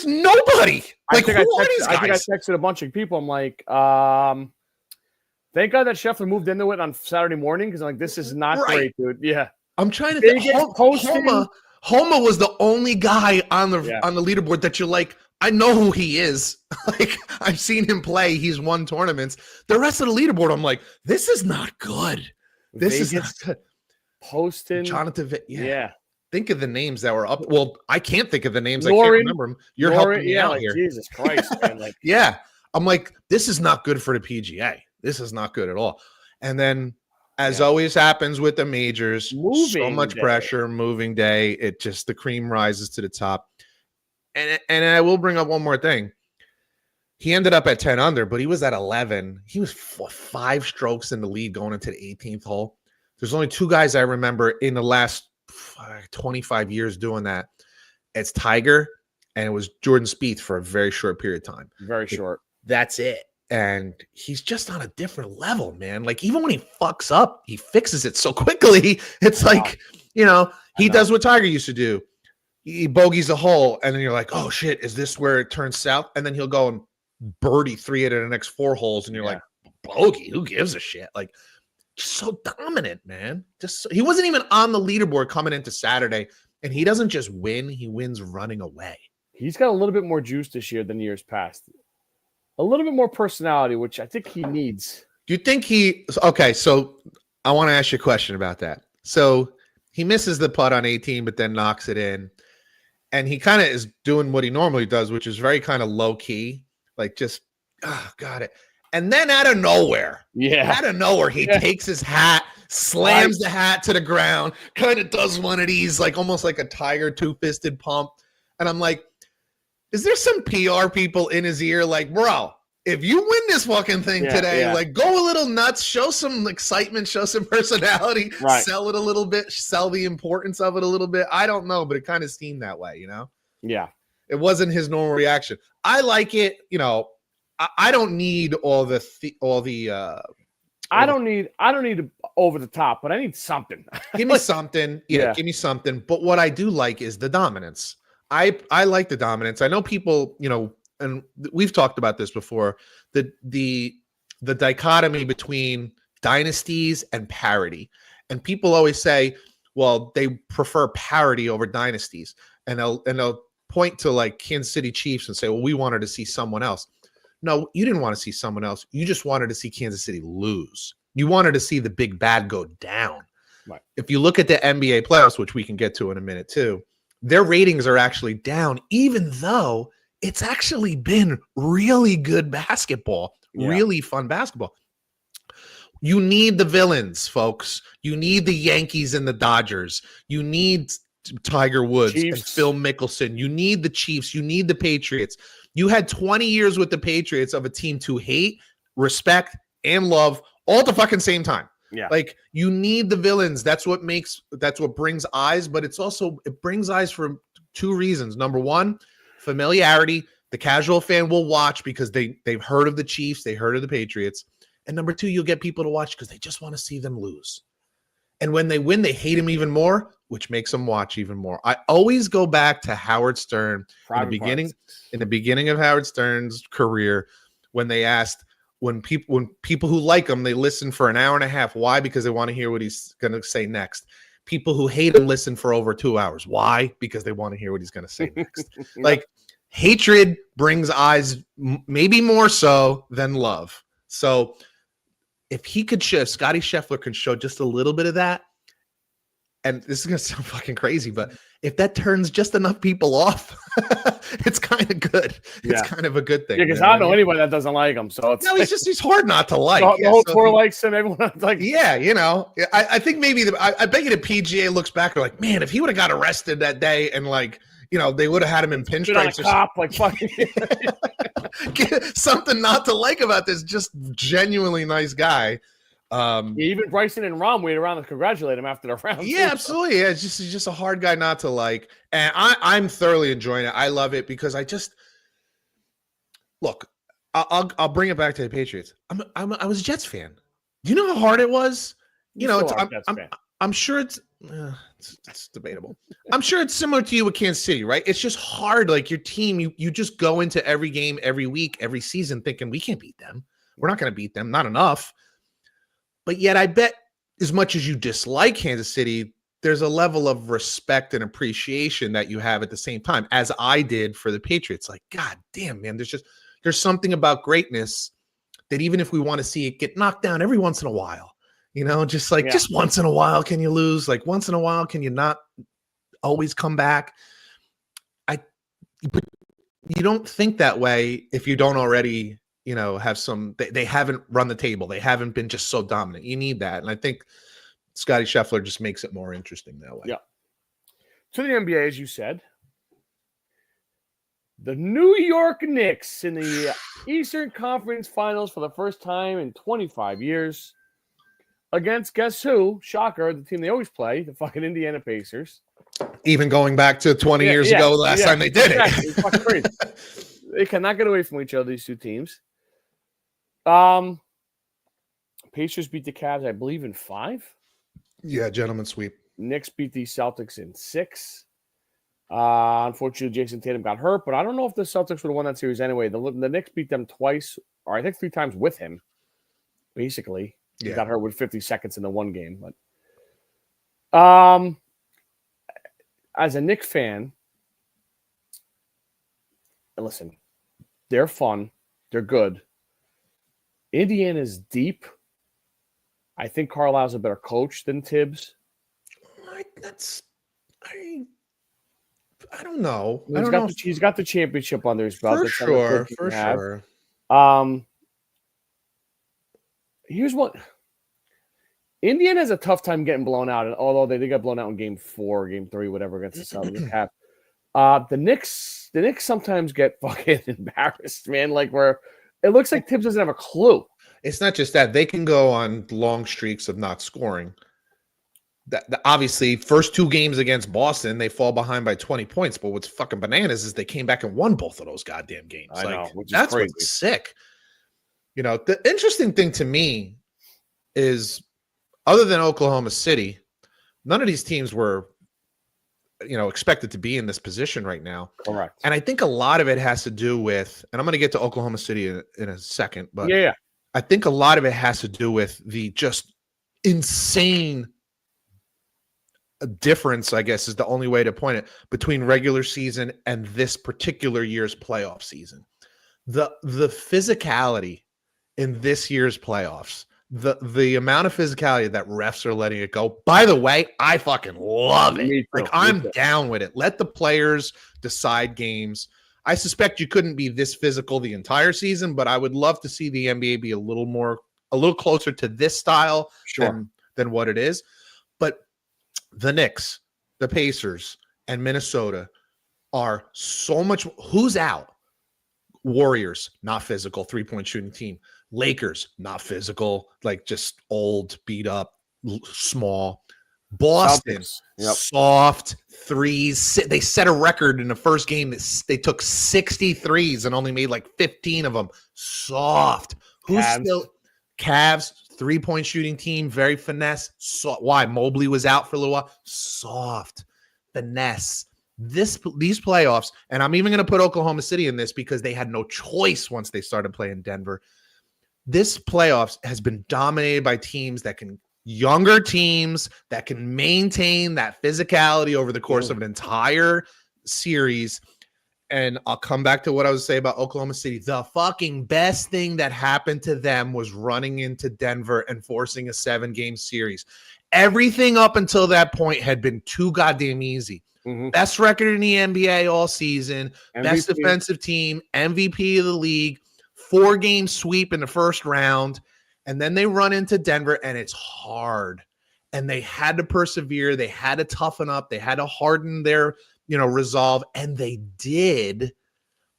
nobody. Like, I think I texted a bunch of people. I'm like, thank God that Scheffler moved into it on Saturday morning because I'm like, this is not great, dude. Yeah. I'm trying to think. Homa was the only guy on the leaderboard that you're like, I know who he is. Like, I've seen him play. He's won tournaments. The rest of the leaderboard, I'm like, this is not good. This is not good. Poston. Jonathan. Yeah. Think of the names that were up. Well, I can't think of the names. Lauren, I can't remember them. You're helping me out here. Jesus Christ, man. Like, yeah. I'm like, this is not good for the PGA. This is not good at all. And then, as always happens with the majors, so much pressure, moving day. It just, the cream rises to the top. And I will bring up one more thing. He ended up at 10 under, but he was at 11. He was 5 strokes in the lead going into the 18th hole. There's only 2 guys I remember in the last 25 years doing that. It's Tiger, and it was Jordan Spieth for a very short period of time. Very short. That's it. And he's just on a different level, man. Like, even when he fucks up, he fixes it so quickly. It's like, he does what Tiger used to do. He bogeys a hole, and then you're like, oh, shit, is this where it turns south? And then he'll go and birdie 3 out of the next 4 holes, and you're like, bogey, who gives a shit? Like, just so dominant, man. He wasn't even on the leaderboard coming into Saturday, and he doesn't just win, he wins running away. He's got a little bit more juice this year than years past. A little bit more personality, which I think he needs. Do you think okay, so I want to ask you a question about that. So he misses the putt on 18, but then knocks it in. And he kind of is doing what he normally does, which is very kind of low key, like just, got it. And then out of nowhere, he takes his hat, slams the hat to the ground, kind of does one of these, like almost like a Tiger 2-fisted pump. And I'm like, is there some PR people in his ear? Like, bro, if you win this fucking thing today, like go a little nuts, show some excitement, show some personality, sell it a little bit, sell the importance of it a little bit. I don't know, but it kind of seemed that way, Yeah. It wasn't his normal reaction. I like it, I don't need all the I don't need over the top, but I need something. Give me something. Give me something. But what I do like is the dominance. I like the dominance. I know people, and we've talked about this before, the dichotomy between dynasties and parity. And people always say, well, they prefer parity over dynasties. And they'll point to like Kansas City Chiefs and say, well, we wanted to see someone else. No, you didn't want to see someone else. You just wanted to see Kansas City lose. You wanted to see the big bad go down. Right. If you look at the NBA playoffs, which we can get to in a minute too, their ratings are actually down, even though it's actually been really good basketball, really fun basketball. You need the villains, folks. You need the Yankees and the Dodgers. You need Tiger Woods Chiefs. and Phil Mickelson. You need the Chiefs. You need the Patriots. You had 20 years with the Patriots of a team to hate, respect, and love all at the fucking same time. Yeah. Like, you need the villains. That's what brings eyes, but it brings eyes for two reasons. Number one, familiarity. The casual fan will watch because they've heard of the Chiefs, they heard of the Patriots. And number two, you'll get people to watch because they just want to see them lose. And when they win, they hate them even more, which makes them watch even more. I always go back to Howard Stern in the beginning of Howard Stern's career, when they asked, when people who like him, they listen for an hour and a half. Why? Because they want to hear what he's going to say next. People who hate him listen for over 2 hours. Why? Because they want to hear what he's going to say next. Like, hatred brings eyes, maybe more so than love. So if Scotty Scheffler can show just a little bit of that, and this is going to sound fucking crazy, but if that turns just enough people off, it's kind of good. It's kind of a good thing. Yeah, because I don't know anybody that doesn't like him. So it's he's hard not to like. The whole tour likes him. Everyone's like, yeah, I think maybe I bet you the PGA looks back and like, man, if he would have got arrested that day and like, they would have had him in pinstripes. Like fucking something not to like about this just genuinely nice guy. Even Bryson and Rahm waited around to congratulate him after the round. Yeah, absolutely. Yeah, he's just a hard guy not to like, and I'm thoroughly enjoying it. I love it because look. I'll bring it back to the Patriots. I was a Jets fan. Do you know how hard it was? I'm sure it's debatable. I'm sure it's similar to you with Kansas City, right? It's just hard. Like, your team, you just go into every game, every week, every season thinking we can't beat them. We're not going to beat them. Not enough. But yet I bet as much as you dislike Kansas City, there's a level of respect and appreciation that you have at the same time, as I did for the Patriots. Like, God damn, man, there's something about greatness that even if we want to see it get knocked down every once in a while, just once in a while, can you lose? Like, once in a while, can you not always come back? But you don't think that way if you don't already have they haven't run the table. They haven't been just so dominant. You need that. And I think Scotty Scheffler just makes it more interesting that way. Yeah. To the NBA, as you said, the New York Knicks in the Eastern Conference Finals for the first time in 25 years against, guess who? Shocker, the team they always play, the fucking Indiana Pacers. Even going back to 20 years ago, last time they did it. It's fucking crazy. They cannot get away from each other, these two teams. Pacers beat the Cavs, I believe, in 5. Yeah, gentleman sweep. Knicks beat the Celtics in 6. Unfortunately, Jason Tatum got hurt, but I don't know if the Celtics would have won that series anyway. The Knicks beat them twice, or I think 3 times with him, basically. He got hurt with 50 seconds in the one game. But as a Knicks fan, listen, they're fun. They're good. Indiana's deep. I think Carlisle's a better coach than Tibbs. I don't know. He's got the championship under his belt. For sure. Here's what. Indiana has a tough time getting blown out, and although they got blown out in game 4, game 3, whatever, against the Celtics. The Knicks sometimes get fucking embarrassed, man. Like, where it looks like Tibbs doesn't have a clue. It's not just that. They can go on long streaks of not scoring. Obviously, first 2 games against Boston, they fall behind by 20 points. But what's fucking bananas is they came back and won both of those goddamn games. I know, which is that's crazy. What's sick. The interesting thing to me is, other than Oklahoma City, none of these teams were, expected to be in this position right now. Correct. And I think a lot of it has to do with, and I'm going to get to Oklahoma City in a second, but I think a lot of it has to do with the just insane difference, I guess is the only way to point it, between regular season and this particular year's playoff season. The physicality in this year's playoffs, the amount of physicality that refs are letting it go. By the way, I fucking love it. I'm down with it. Let the players decide games. I suspect you couldn't be this physical the entire season, but I would love to see the NBA be a little closer to this style than what it is. But the Knicks, the Pacers, and Minnesota are so much. Who's out? Warriors, not physical, 3-point shooting team. Lakers, not physical, like just old, beat up, small. Boston, soft threes. They set a record in the first game that they took 60 threes and only made like 15 of them. Soft. Who's still Cavs, 3-point shooting team, very finesse. Why? Mobley was out for a little while. Soft. Finesse. These playoffs, and I'm even going to put Oklahoma City in this because they had no choice once they started playing Denver. This playoffs has been dominated by teams that can younger teams that can maintain that physicality over the course of an entire series. And I'll come back to what I was saying about Oklahoma City. The fucking best thing that happened to them was running into Denver and forcing a 7-game series. Everything up until that point had been too goddamn easy. Best record in the NBA all season, MVP. Best defensive team, MVP of the league, 4-game sweep in the first round. And then they run into Denver, and it's hard. And they had to persevere. They had to toughen up. They had to harden their, resolve. And they did.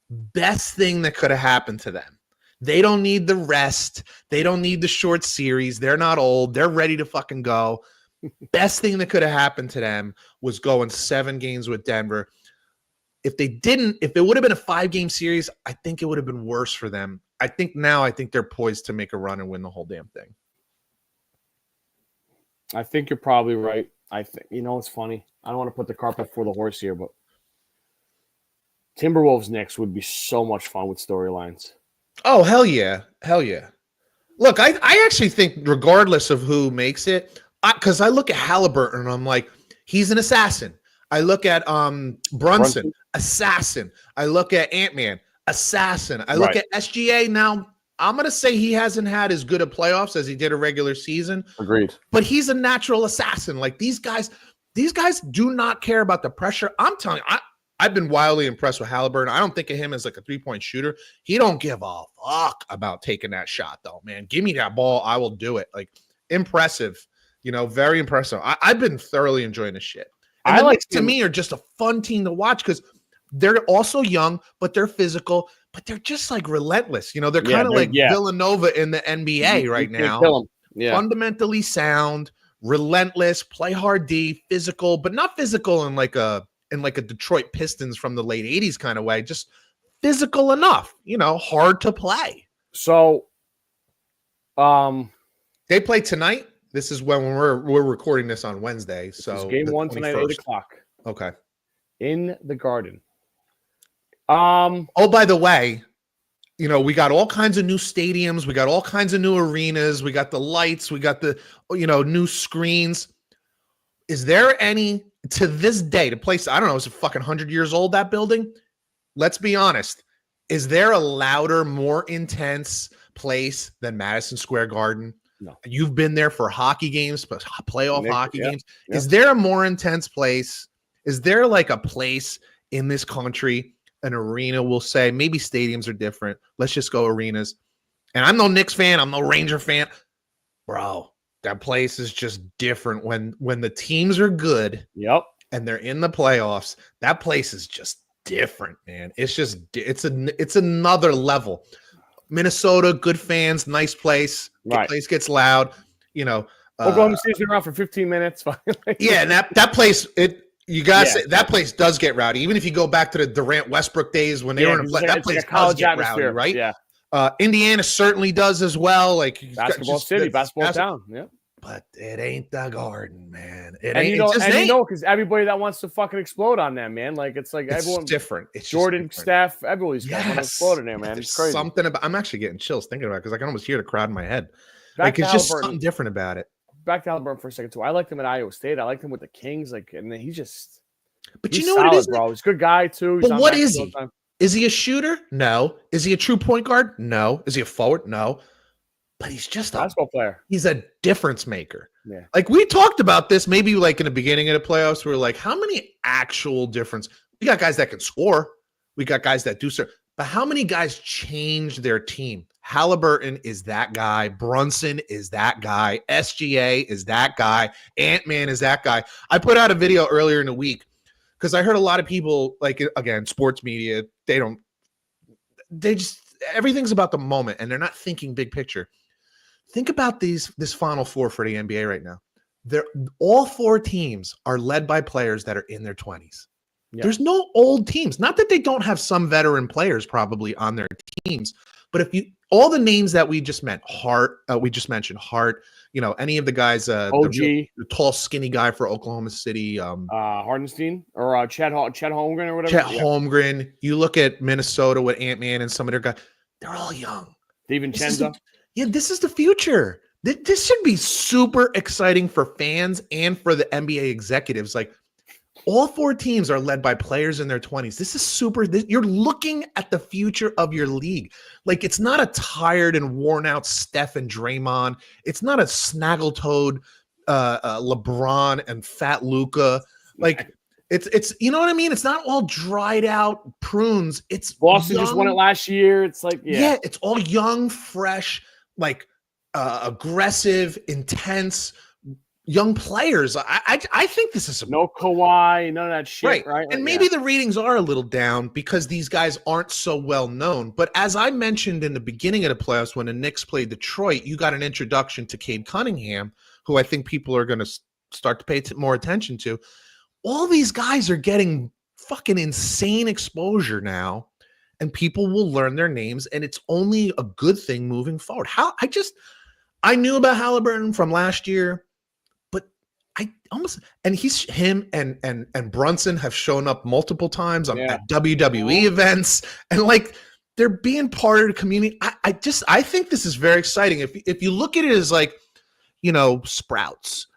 Best thing that could have happened to them. They don't need the rest. They don't need the short series. They're not old. They're ready to fucking go. Best thing that could have happened to them was going 7 games with Denver. If it would have been a 5-game series, I think it would have been worse for them. I think they're poised to make a run and win the whole damn thing. I think you're probably right. I think, it's funny. I don't want to put the cart before the horse here, but Timberwolves Knicks would be so much fun with storylines. Oh, hell yeah. Hell yeah. Look, I actually think regardless of who makes it, because I look at Halliburton and I'm like, he's an assassin. I look at Brunson, assassin. I look at Ant-Man, assassin. I look at SGA. Now, I'm going to say he hasn't had as good a playoffs as he did a regular season. Agreed. But he's a natural assassin. Like these guys do not care about the pressure. I'm telling you, I've been wildly impressed with Halliburton. I don't think of him as like a 3-point shooter. He don't give a fuck about taking that shot, though, man. Give me that ball. I will do it. Like, impressive. Very impressive. I've been thoroughly enjoying this shit. And the Knicks, to me, are just a fun team to watch because they're also young, but they're physical, but they're just like relentless. They're kind of like Villanova in the NBA right now. Fundamentally sound, relentless, play hard D, physical, but not physical in like a Detroit Pistons from the late 80s kind of way, just physical enough, hard to play. So they play tonight. This is when we're recording this on Wednesday. So game 1 tonight, 8:00. Okay. In the Garden. Oh, by the way, we got all kinds of new stadiums. We got all kinds of new arenas. We got the lights. We got the, new screens. Is there any, to this day, the place, I don't know, is it fucking 100 years old, that building? Let's be honest. Is there a louder, more intense place than Madison Square Garden? No. You've been there for hockey games, but playoff hockey games. Yeah. Is there a more intense place? Is there like a place in this country, an arena, we'll say, maybe stadiums are different. Let's just go arenas. And I'm no Knicks fan. I'm no Ranger fan. Bro, that place is just different when the teams are good. Yep. And they're in the playoffs. That place is just different, man. It's another level. Minnesota, good fans, nice place. Right. The place gets loud. Oklahoma City's been around for 15 minutes. Yeah, and that place, you gotta say that place does get rowdy. Even if you go back to the Durant Westbrook days when they were in that place does get rowdy, right? Yeah. Indiana certainly does as well. Like basketball city, basketball town. Yeah. But it ain't the Garden, man. Because everybody that wants to fucking explode on them, man. Like it's everyone different. It's Jordan, Steph, everybody's got to explode in there, man. It's crazy. Something about. I'm actually getting chills thinking about it because I can almost hear the crowd in my head. It's just something different about it. Back to Halliburton for a second too. I liked him at Iowa State. I liked him with the Kings. And then he's just. But he's what it is, bro. He's a good guy too. But what is he? Is he a shooter? No. Is he a true point guard? No. Is he a forward? No. But he's just a basketball player. He's a difference maker. Yeah. Like we talked about this maybe like in the beginning of the playoffs. We were like, how many actual difference? We got guys that can score. We got guys that do. but how many guys changed their team? Halliburton is that guy. Brunson is that guy. SGA is that guy. Ant-Man is that guy. I put out a video earlier in the week because I heard a lot of people, like, again, sports media, they just, everything's about the moment and they're not thinking big picture. Think about this Final Four for the NBA right now. All four teams are led by players that are in their 20s. Yeah. There's no old teams. Not that they don't have some veteran players probably on their teams, but if you all the names that we just mentioned, Hart, any of the guys, the tall, skinny guy for Oklahoma City, Hardenstein or Chet Holmgren or whatever. Chet Holmgren. You look at Minnesota with Ant-Man and some of their guys; they're all young. DiVincenzo. This is the future. This should be super exciting for fans and for the NBA executives. Like, all four teams are led by players in their 20s. This is super. You're looking at the future of your league. Like, it's not a tired and worn out Steph and Draymond. It's not a snaggle-toed LeBron and fat Luka. Like, it's you know what I mean? It's not all dried out prunes. It's Boston just won it last year. It's like, yeah, it's all young, fresh, like aggressive, intense young players. I think this is no Kawhi, none of that shit, right? And maybe the ratings are a little down because these guys aren't so well known. But as I mentioned in the beginning of the playoffs, when the Knicks played Detroit, you got an introduction to Cade Cunningham, who I think people are going to start to pay more attention to. All these guys are getting fucking insane exposure now, and people will learn their names, and it's only a good thing moving forward. I knew about Halliburton from last year. Him and Brunson have shown up multiple times at WWE events, and like, they're being part of the community. I think this is very exciting. If you look at it as like, sprouts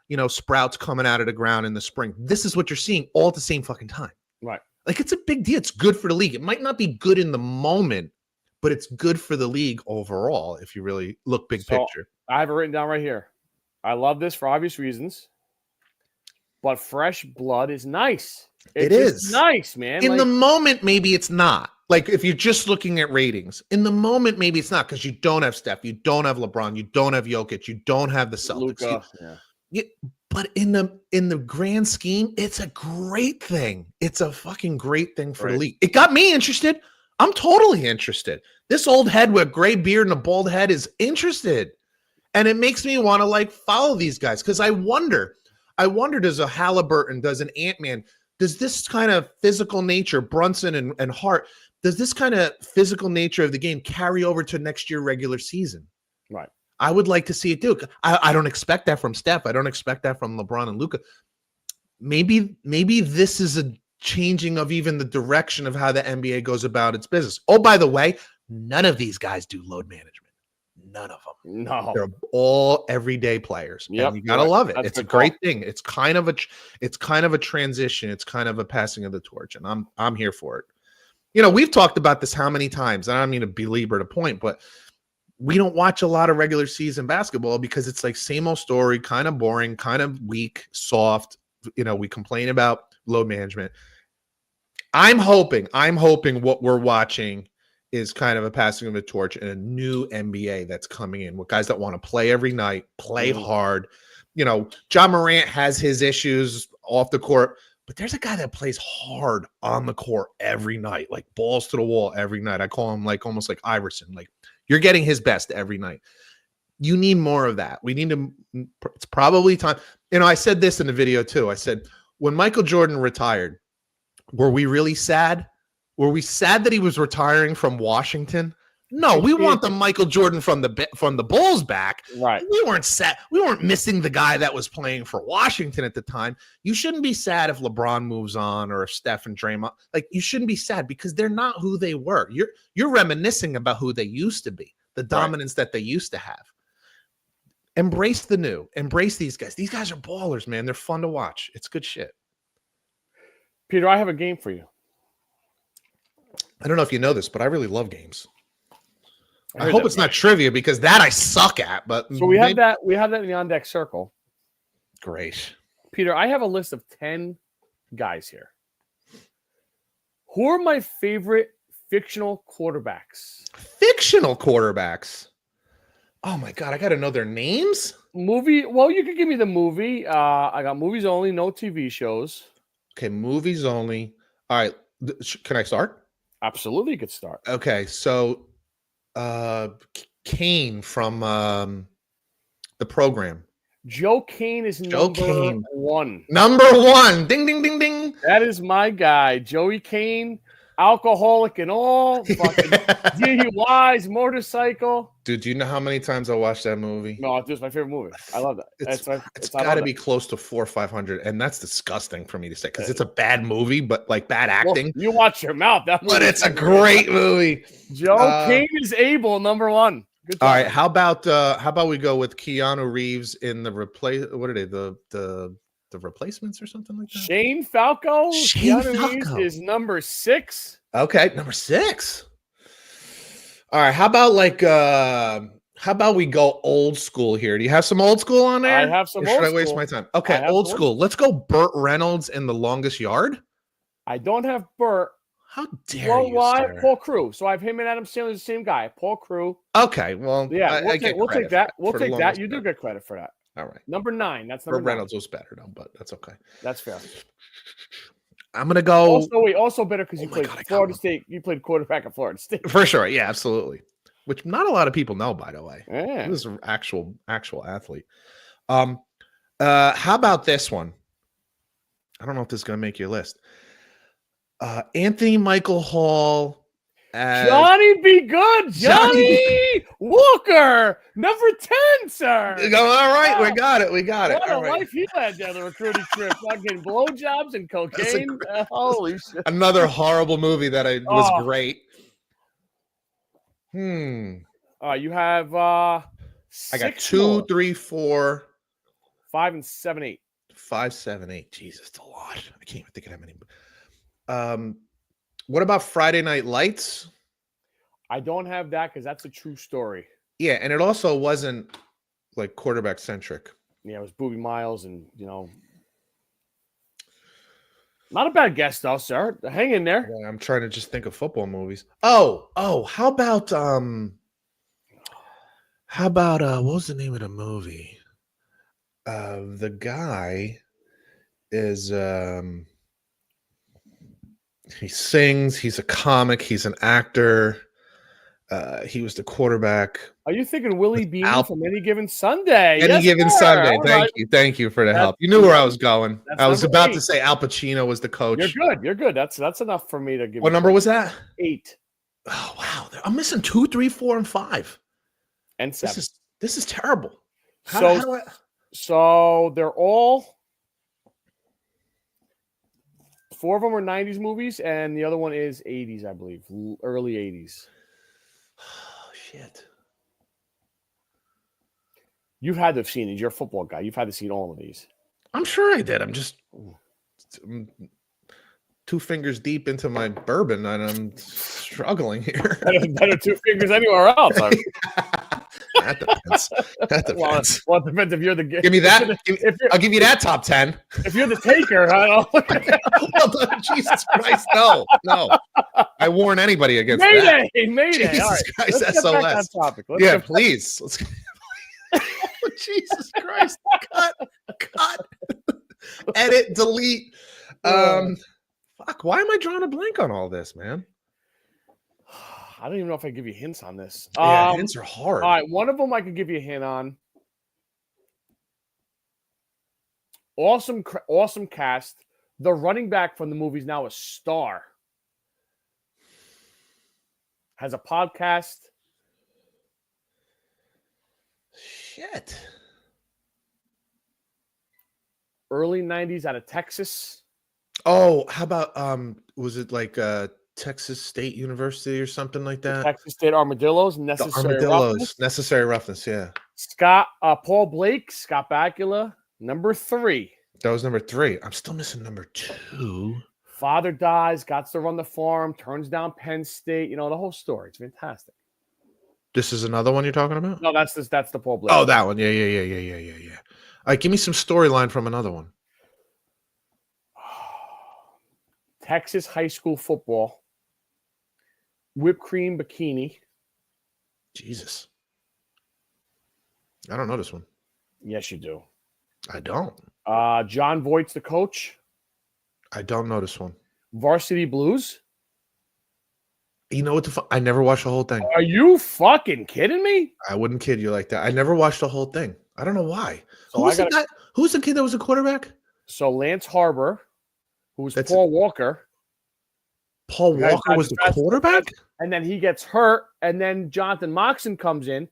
coming out of the ground in the spring, this is what you're seeing all at the same fucking time. Right. Like, it's a big deal. It's good for the league. It might not be good in the moment, but it's good for the league overall if you really look big picture. I have it written down right here. I love this for obvious reasons. But fresh blood is nice. It is nice, man. In the moment, maybe it's not. Like, if you're just looking at ratings, in the moment, maybe it's not, because you don't have Steph, you don't have LeBron, you don't have Jokic, you don't have the Celtics. Luka, but in the grand scheme, it's a great thing. It's a fucking great thing for the league. It got me interested. I'm totally interested. This old head with a gray beard and a bald head is interested, and it makes me want to like follow these guys, because I wonder, does a Halliburton, does an Ant-Man, does this kind of physical nature, Brunson and Hart, does this kind of physical nature of the game carry over to next year regular season? Right. I would like to see it do. I don't expect that from Steph. I don't expect that from LeBron and Luka. Maybe this is a changing of even the direction of how the NBA goes about its business. Oh, by the way, none of these guys do load management. None of them. No, they're all everyday players. Yep, and you gotta love it. That's it's a great thing. It's kind of a transition. It's kind of a passing of the torch, and I'm here for it. We've talked about this how many times, and I don't mean to belabor the point, but we don't watch a lot of regular season basketball because it's like same old story, kind of boring, kind of weak, soft. We complain about load management. I'm hoping what we're watching is kind of a passing of the torch and a new NBA that's coming in with guys that want to play every night, play hard. John Morant has his issues off the court, but there's a guy that plays hard on the court every night, like balls to the wall every night. I call him like almost like Iverson. Like, you're getting his best every night. You need more of that. We need to, it's probably time. I said this in the video too. I said, when Michael Jordan retired, were we really sad? Were we sad that he was retiring from Washington? No, we want the Michael Jordan from the Bulls back. Right. We weren't sad. We weren't missing the guy that was playing for Washington at the time. You shouldn't be sad if LeBron moves on or if Steph and Draymond. Like, you shouldn't be sad because they're not who they were. You're reminiscing about who they used to be, the dominance that they used to have. Embrace the new. Embrace these guys. These guys are ballers, man. They're fun to watch. It's good shit. Peter, I have a game for you. I don't know if you know this, but I really love games. I hope it's not trivia because that I suck at. But so we have that in the on deck circle. Great, Peter. I have a list of 10 guys here. Who are my favorite fictional quarterbacks. Fictional quarterbacks. Oh my God, I got to know their names. Movie. Well, you could give me the movie. I got movies only, no TV shows. Okay, movies only. All right, can I start? Absolutely, you could start. Okay, so Kane from the program. Joe Kane is Joe number Kane. 1. Number 1. Ding, ding, ding, ding. That is my guy, Joey Kane, alcoholic and all, fucking DUIs, motorcycle. Dude, do you know how many times I watched that movie? No, it's my favorite movie. I love that. It's got to be close to 400 or 500, and that's disgusting for me to say because it's a bad movie, but like bad acting. Well, you watch your mouth. But it's a great movie. Joe Kane is able, number 1. Good all right, how about we go with Keanu Reeves in the what are they? The Replacements or something like that? Shane Falco. Shane Keanu Falco Reeves is number 6. Okay, number 6. All right, how about we go old school here? Do you have some old school on there? I have some. Or should I waste my time? Okay, old school. Let's go. Burt Reynolds in The Longest Yard. I don't have Burt. How dare you? Well, I have Paul Crew. So I have him and Adam Sandler, the same guy. Paul Crew. Okay, well, yeah, we'll take that. We'll take that. You do get credit for that. All right. Number 9. That's number 9. Reynolds was better though, but that's okay. That's fair. I'm gonna go. Also better because you played Florida State. You played quarterback at Florida State for sure. Yeah, absolutely. Which not a lot of people know, by the way. Yeah. He was an actual athlete. How about this one? I don't know if this is gonna make your list. Anthony Michael Hall. Johnny Be Good. Johnny Walker. Number 10, sir. All right, we got it. What a life he led down the recruiting trip. Fucking blowjobs and cocaine. Holy shit. Another horrible movie that was great. You have I got 2, 3, 4, 5, and 7, 8. 5, 7, 8. Jesus, it's a lot. I can't even think of that many. What about Friday Night Lights? I don't have that because that's a true story. Yeah, and it also wasn't like quarterback centric. Yeah, it was Boobie Miles, and not a bad guess though, sir. Hang in there. Yeah, I'm trying to just think of football movies. Oh, how about what was the name of the movie? The guy is he sings, he's a comic, he's an actor. He was the quarterback. Are you thinking Willie Beamen from Any Given Sunday? Any Given Sunday. Thank you for the help. You knew where I was going. I was about to say Al Pacino was the coach. You're good. That's enough for me to give. What number was that? 8. Oh wow, I'm missing 2, 3, 4, and 5, and 7. This is terrible. So they're all 4 of them are 90s movies, and the other one is 80s, I believe, early 80s. Oh, shit. You've had to have seen it. You're a football guy. You've had to see all of these. I'm sure I did. I'm just 2 fingers deep into my bourbon, and I'm struggling here. Better 2 fingers anywhere else. That depends. Well, it depends if you're the give me that. I'll give you that top 10. If you're the taker, I don't. Jesus Christ, no. I warn anybody against Mayday. Jesus All right. Christ, Let's SOS. get back on topic. Please. Let's. Jesus Christ! Cut. Edit. Delete. Fuck. Why am I drawing a blank on all this, man? I don't even know if I give you hints on this. Yeah, hints are hard. All right, one of them I could give you a hint on. Awesome cast. The running back from the movie is now a star. Has a podcast. Shit. Early 90s out of Texas. Oh, how about was it like Texas State University or something like that? Texas State Armadillos. Necessary Roughness, yeah. Paul Blake, Scott Bakula, number 3. That was number 3. I'm still missing number 2. Father dies, got to run the farm, turns down Penn State. The whole story. It's fantastic. This is another one you're talking about? No, that's the Paul Blake. Oh, that one. Yeah. All right, give me some storyline from another one. Texas high school football. whipped cream bikini. Jesus. I don't know this one. Yes, you do. I don't. John Voight's the coach. I don't know this one. Varsity Blues. You know what I never watched the whole thing. Are you fucking kidding me? I wouldn't kid you like that. I never watched the whole thing. I don't know why. So Who's the kid that was a quarterback? So Lance Harbor, who was That's Paul Walker. Paul Walker was the quarterback? And then he gets hurt, and then Jonathan Moxon comes in.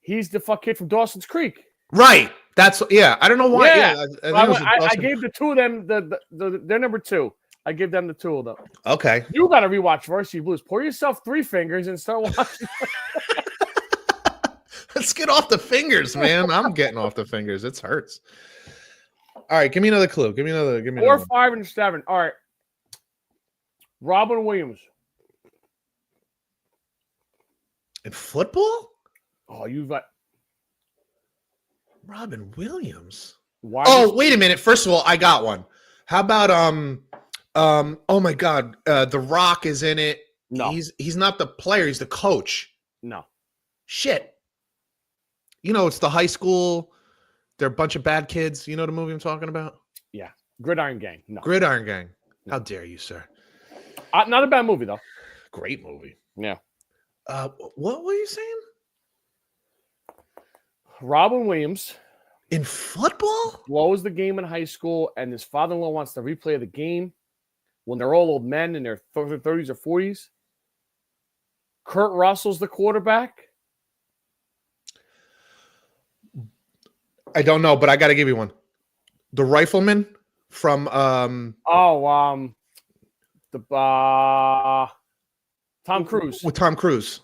He's the fuck kid from Dawson's Creek. Right. That's I don't know why. Yeah. I I gave the two of them they're number 2. I give them the 2 of them. Okay. You got to rewatch Varsity Blues. Pour yourself 3 fingers and start watching. Let's get off the fingers, man. I'm getting off the fingers. It hurts. All right, give me another clue. Give me 4, 5, and 7. All right. Robin Williams. In football? Oh, you've got Robin Williams. Why? Oh, wait a minute. First of all, I got one. How about oh my God, The Rock is in it. No. He's not the player, he's the coach. No. Shit. You know, it's the high school. They're a bunch of bad kids. You know the movie I'm talking about? Yeah. Gridiron Gang. No. Gridiron Gang. How dare you, sir? Not a bad movie, though. Great movie. Yeah. What were you saying? Robin Williams in football blows the game in high school, and his father-in-law wants to replay the game when they're all old men in their 30s or 40s. Kurt Russell's the quarterback. I don't know, but I got to give you one. The Rifleman from Tom Cruise. With Tom Cruise.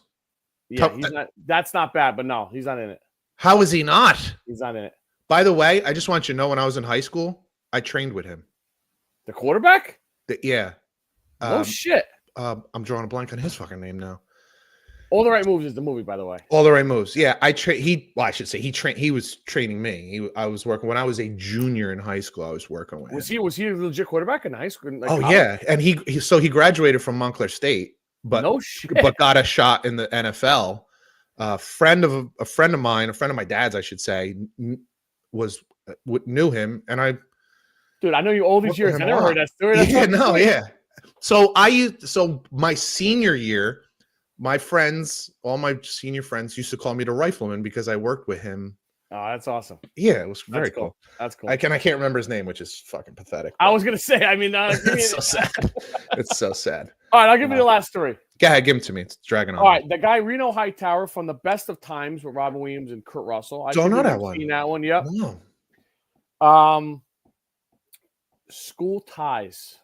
Yeah, he's not. That's not bad, but no, he's not in it. How is he not? He's not in it. By the way, I just want you to know when I was in high school, I trained with him. The quarterback? Yeah. No shit. I'm drawing a blank on his fucking name now. All the Right Moves is the movie, by the way. All the Right Moves. Yeah, I should say he was training me. I was working when I was a junior in high school. I was working with him. Was he a legit quarterback in high school? Like college? Yeah, and he graduated from Montclair State, but no shit. But got a shot in the NFL. A friend of mine, a friend of my dad's, I should say, knew him, and I. Dude, I know you all these years. I never heard that story. Yeah. So my senior year, my friends, all my senior friends used to call me the Rifleman because I worked with him. Oh, that's awesome. Yeah, it was very cool. That's cool. I can't remember his name, which is fucking pathetic. I was gonna say, I mean, it's so sad. It's so sad. All right, I'll give you the last story. Go ahead, give him to me. It's dragging on. All right, the guy Reno Hightower from The Best of Times with Robin Williams and Kurt Russell. Don't know that one. Seen that one? Yep. No. School Ties.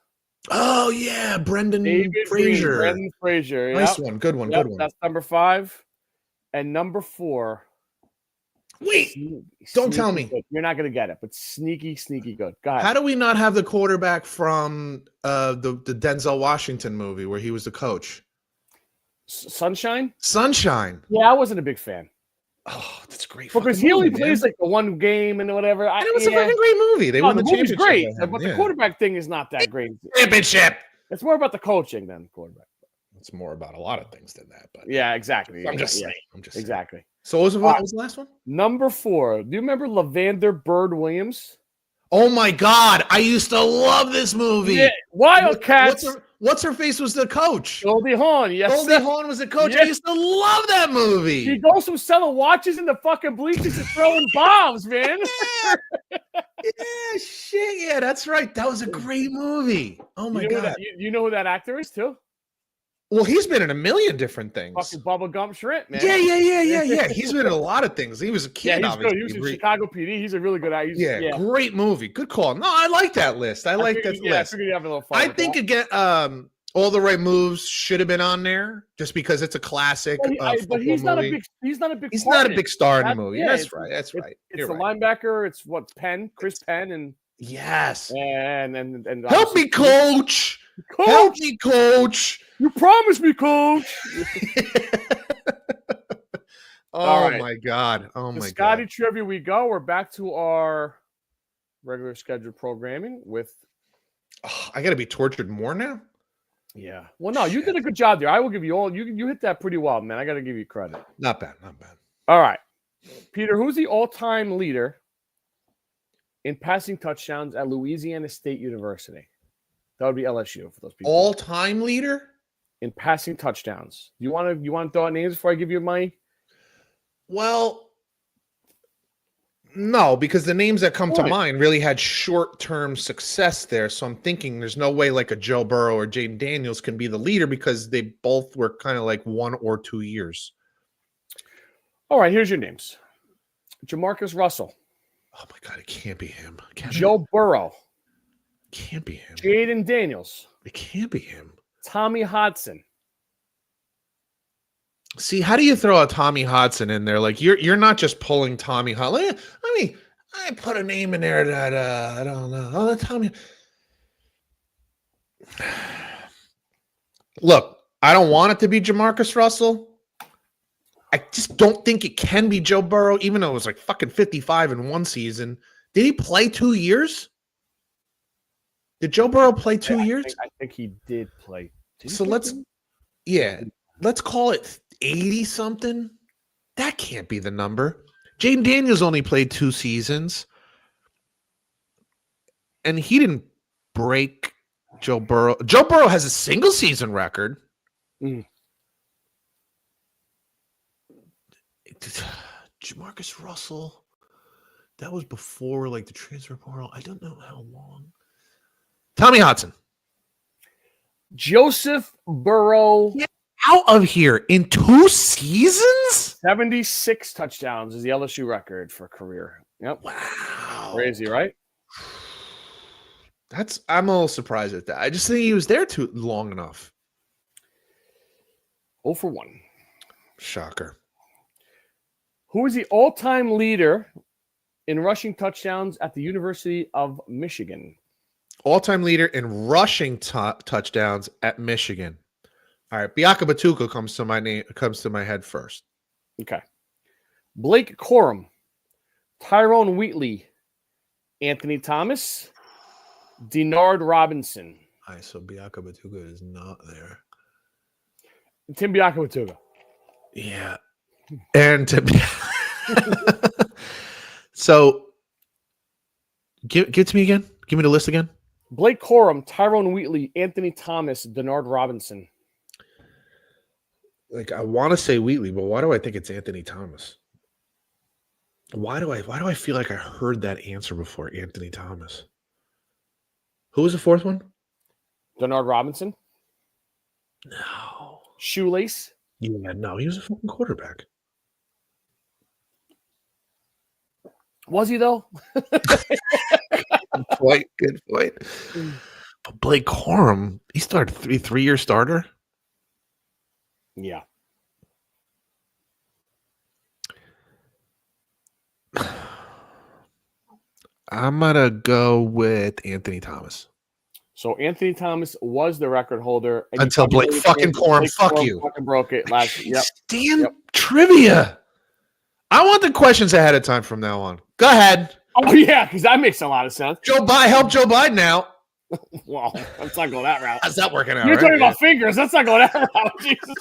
Oh yeah, Brendan Fraser. Brendan Fraser. Yep. Nice one. Good one. Good one. That's number 5. And number 4. Wait, don't tell me. Good. You're not going to get it, but sneaky good. Go ahead. How do we not have the quarterback from the Denzel Washington movie where he was the coach? Sunshine? Sunshine. Yeah, I wasn't a big fan. Oh, that's great. Because he only plays like the one game and whatever. And it was a fucking great movie. They won the championship. Great, but the quarterback thing is not that great. Championship. It's more about the coaching than the quarterback. It's more about a lot of things than that. But yeah, exactly. I'm just saying. Exactly. So what was the last one? Number 4. Do you remember Lavander Bird Williams? Oh my God. I used to love this movie. Yeah. Wildcats. What's her face was the coach? Goldie Hawn. Yes. Goldie Hawn was the coach. Yes. I used to love that movie. He goes from selling watches in the fucking bleachers to throwing bombs, man. Yeah, shit. Yeah, that's right. That was a great movie. Oh my God. You know who that actor is too? Well, he's been in a million different things. Fucking Bubba Gump Shrimp, man. Yeah. He's been in a lot of things. He was a kid. Yeah, he's good. He was in Chicago PD. He's a really good actor. Yeah, great movie. Good call. No, I like that list. I like that list. I figured you'd have a little fun. I think again, All the Right Moves should have been on there just because it's a classic. But he's not movie. He's not a big. He's not a big star in the movie. That's right. It's the linebacker. It's Chris Penn, and yes, and help me, coach. Help me, coach. You promised me, coach. My God. Oh, my God. Scotty Trivia, we go. We're back to our regular scheduled programming with. Oh, I got to be tortured more now? Yeah. Well, no, you did a good job there. I will give you all. You hit that pretty well, man. I got to give you credit. Not bad. Not bad. All right, Peter. Who's the all-time leader in passing touchdowns at Louisiana State University? That would be LSU for those people. All-time leader in passing touchdowns. You want to throw out names before I give you my? Well, no, because the names that come to mind really had short-term success there. So I'm thinking there's no way like a Joe Burrow or Jaden Daniels can be the leader because they both were kind of like 1 or 2 years. All right, here's your names. Jamarcus Russell. Oh my God, it can't be him. Joe Burrow. It can't be him. Jaden Daniels. It can't be him. Tommy Hodson. See, how do you throw a Tommy Hodson in there? Like you're not just pulling Tommy Hodson. I put a name in there that I don't know. Oh, Tommy. Look, I don't want it to be Jamarcus Russell. I just don't think it can be Joe Burrow, even though it was like fucking 55 in one season. Did he play 2 years? Did Joe Burrow play 2 years? I think he did play. So let's call it 80 something. That can't be the number. Jaden Daniels only played 2 seasons. And he didn't break Joe Burrow. Joe Burrow has a single season record. Jamarcus Russell. That was before like the transfer portal. I don't know how long. Tommy Hodson. Joseph Burrow. Get out of here in 2 seasons? 76 touchdowns is the LSU record for career. Yep. Wow. Crazy, right? I'm a little surprised at that. I just think he was there too long enough. 0 for 1. Shocker. Who is the all-time leader in rushing touchdowns at the University of Michigan? All-time leader in rushing touchdowns at Michigan. All right, Biaka Batuka comes to my head first. Okay. Blake Corum, Tyrone Wheatley, Anthony Thomas, Denard Robinson. All right, so Biaka Batuka is not there. Tim Biaka Batuka. Yeah. And so give it to me again. Give me the list again. Blake Corum, Tyrone Wheatley, Anthony Thomas, Denard Robinson. Like I want to say Wheatley, but why do I think it's Anthony Thomas? Why do I feel like I heard that answer before? Anthony Thomas. Who was the fourth one? Denard Robinson. No. Shoelace. Yeah, no, he was a fucking quarterback. Was he though? Good point. But Blake Corum, he started 3-year starter. Yeah. I'm gonna go with Anthony Thomas. So Anthony Thomas was the record holder until Blake fucking Corum. Fuck you. Fucking broke it last. Yep. Damn trivia. I want the questions ahead of time from now on. Go ahead. Oh yeah, because that makes a lot of sense. Help Joe Biden out. Well, let's not go that route. How's that working out? You're talking about fingers. Let's not go that route. Jesus.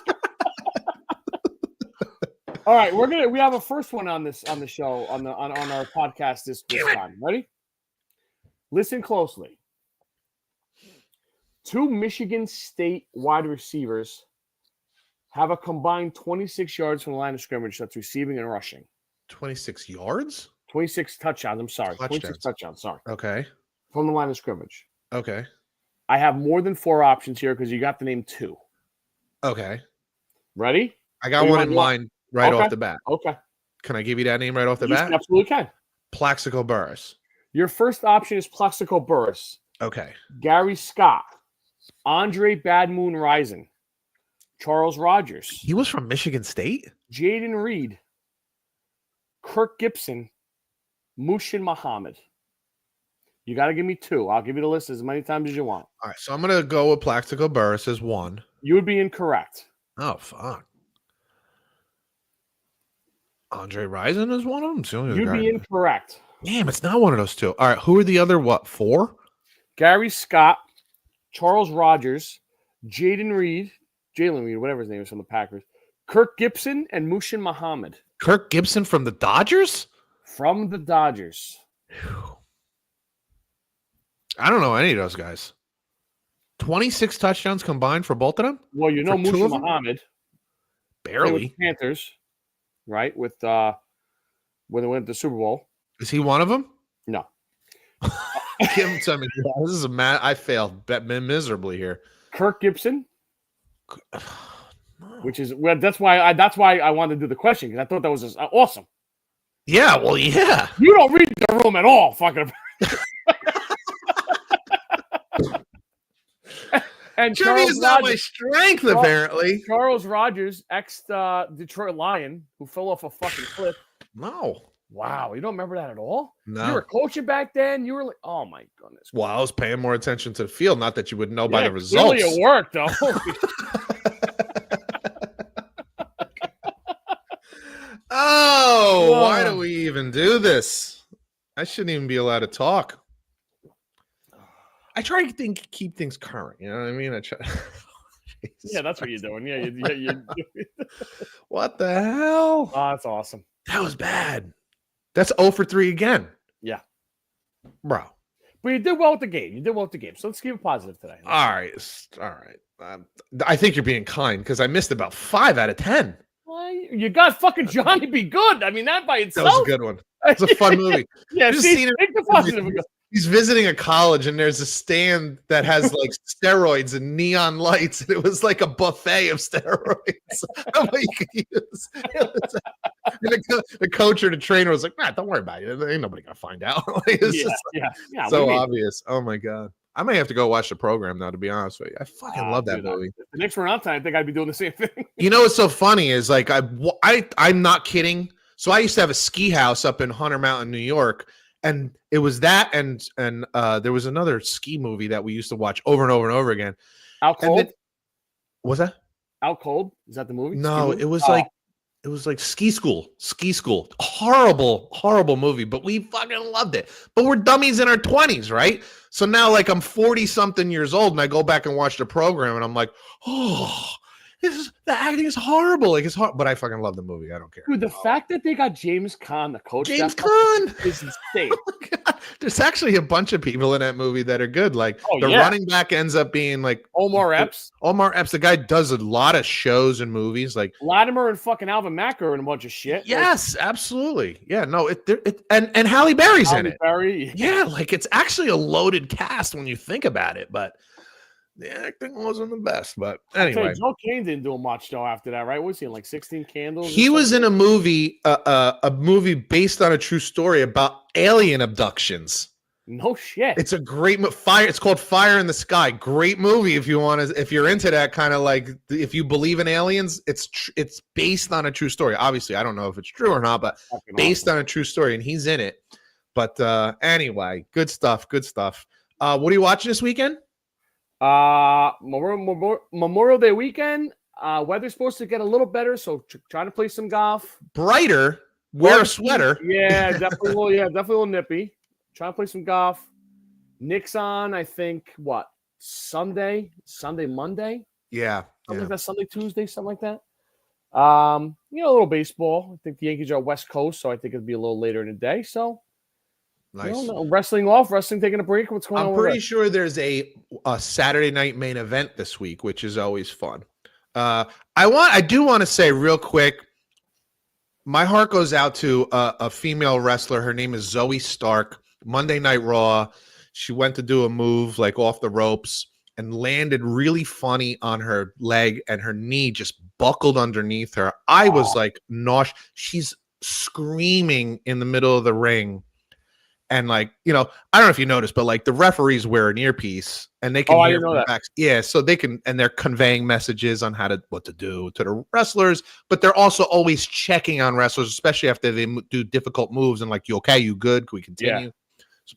All right, we have a first one on the show on our podcast this time. Ready? Listen closely. 2 Michigan State wide receivers have a combined 26 yards from the line of scrimmage. That's receiving and rushing. 26 yards? 26 touchdowns. I'm sorry. 26 touchdowns. Sorry. Okay. From the line of scrimmage. Okay. I have more than 4 options here because you got the name 2. Okay. Ready? I got one in mind right off the bat. Okay. Can I give you that name right off the bat? Absolutely can. Plaxico Burress. Your first option is Plaxico Burress. Okay. Gary Scott. Andre Bad Moon Rising. Charles Rogers. He was from Michigan State? Jaden Reed. Kirk Gibson. Mushin Muhammad. You got to give me 2. I'll give you the list as many times as you want. All right, so I'm going to go with Plaxico Burress as 1. You would be incorrect. Oh, fuck. Andre Rison is one of them? You'd be incorrect. Damn, it's not one of those 2. All right, who are the other, 4? Gary Scott, Charles Rogers, Jalen Reed, whatever his name is from the Packers. Kirk Gibson and Mushin Muhammad. Kirk Gibson from the Dodgers? From the Dodgers. Whew. I don't know any of those guys. 26 touchdowns combined for both of them? Well, you know Mushin Muhammad. Barely. With the Panthers, right? With when they went to the Super Bowl. Is he one of them? No. Give him some. This is I failed miserably here. Kirk Gibson. Which is that's why I wanted to do the question, because I thought that was awesome. Yeah, well, yeah. You don't read the room at all, fucking. And Trivia is not my strength, apparently. Charles Rogers, ex-Detroit Lion, who fell off a fucking cliff. No. Wow, you don't remember that at all? No. You were coaching back then. You were like, oh my goodness. Well, I was paying more attention to the field, not that you would know by the results. Clearly it worked, though. Why do we even do this? I shouldn't even be allowed to talk. I try to keep things current. You know what I mean? I try. Yeah, that's what you're doing. Yeah, What the hell? Oh, that's awesome. That was bad. That's 0 for 3 again. Yeah. Bro. But you did well with the game. So let's keep it positive today. All right. I think you're being kind, because I missed about 5 out of 10. Well, you got fucking Johnny Be Good. I mean, that by itself. That was a good one. It's a fun movie. Yeah, see, take the positive. He's visiting a college, and there's a stand that has like steroids and neon lights, and it was like a buffet of steroids. What you could use. And the coach or the trainer was like, "Nah, don't worry about it. Ain't nobody gonna find out." Yeah. So obvious. Oh my god, I may have to go watch the program now. To be honest with you, I fucking love that movie. The next one on time, I think I'd be doing the same thing. You know what's so funny is like I'm not kidding. So I used to have a ski house up in Hunter Mountain, New York. And it was that, and there was another ski movie that we used to watch over and over and over again. Out Cold? Was that? Out Cold? Is that the movie? No, it was like Ski School. Ski School. Horrible movie, but we fucking loved it. But we're dummies in our 20s, right? So now, like, I'm 40-something years old, and I go back and watch the program, and I'm like, oh, the acting is horrible. Like, it's hard, but I fucking love the movie. I don't care. Dude, the fact that they got James Caan, the coach, James Caan is insane. Oh, there's actually a bunch of people in that movie that are good. Like running back ends up being like Omar Epps. Omar Epps, the guy does a lot of shows and movies. Like Latimer and fucking Alvin Mack are in a bunch of shit. Yes, absolutely. Yeah, no, and Halle Berry's in it. Berry. Yeah, like it's actually a loaded cast when you think about it, but the acting wasn't the best, but anyway. Joe Kane didn't do much though after that, right? What was he in, like 16 Candles? He was in a movie based on a true story about alien abductions. No shit. It's a great Fire. It's called Fire in the Sky. Great movie if you're into that kind of like if you believe in aliens. It's based on a true story. Obviously, I don't know if it's true or not, but based on a true story, and he's in it. But anyway, good stuff. Good stuff. What are you watching this weekend? Memorial Day weekend. Weather's supposed to get a little better, so trying to play some golf. Brighter. Wear a sweater. Yeah, definitely a little nippy. Trying to play some golf. Nick's on, I think, what? Sunday, Monday? Yeah. Something like that, Sunday, Tuesday, something like that. A little baseball. I think the Yankees are West Coast, so I think it'll be a little later in the day. So nice. Wrestling taking a break. What's going on? I'm pretty sure there's a Saturday night main event this week, which is always fun. I do want to say real quick, my heart goes out to a female wrestler. Her name is Zoe Stark. Monday Night Raw. She went to do a move like off the ropes and landed really funny on her leg, and her knee just buckled underneath her. I was like nauseous. She's screaming in the middle of the ring. And like, I don't know if you noticed, but like the referees wear an earpiece and they can hear from the back. Yeah, so they can, and they're conveying messages on what to do to the wrestlers, but they're also always checking on wrestlers, especially after they do difficult moves and like, you okay? You good? Can we continue? Yeah.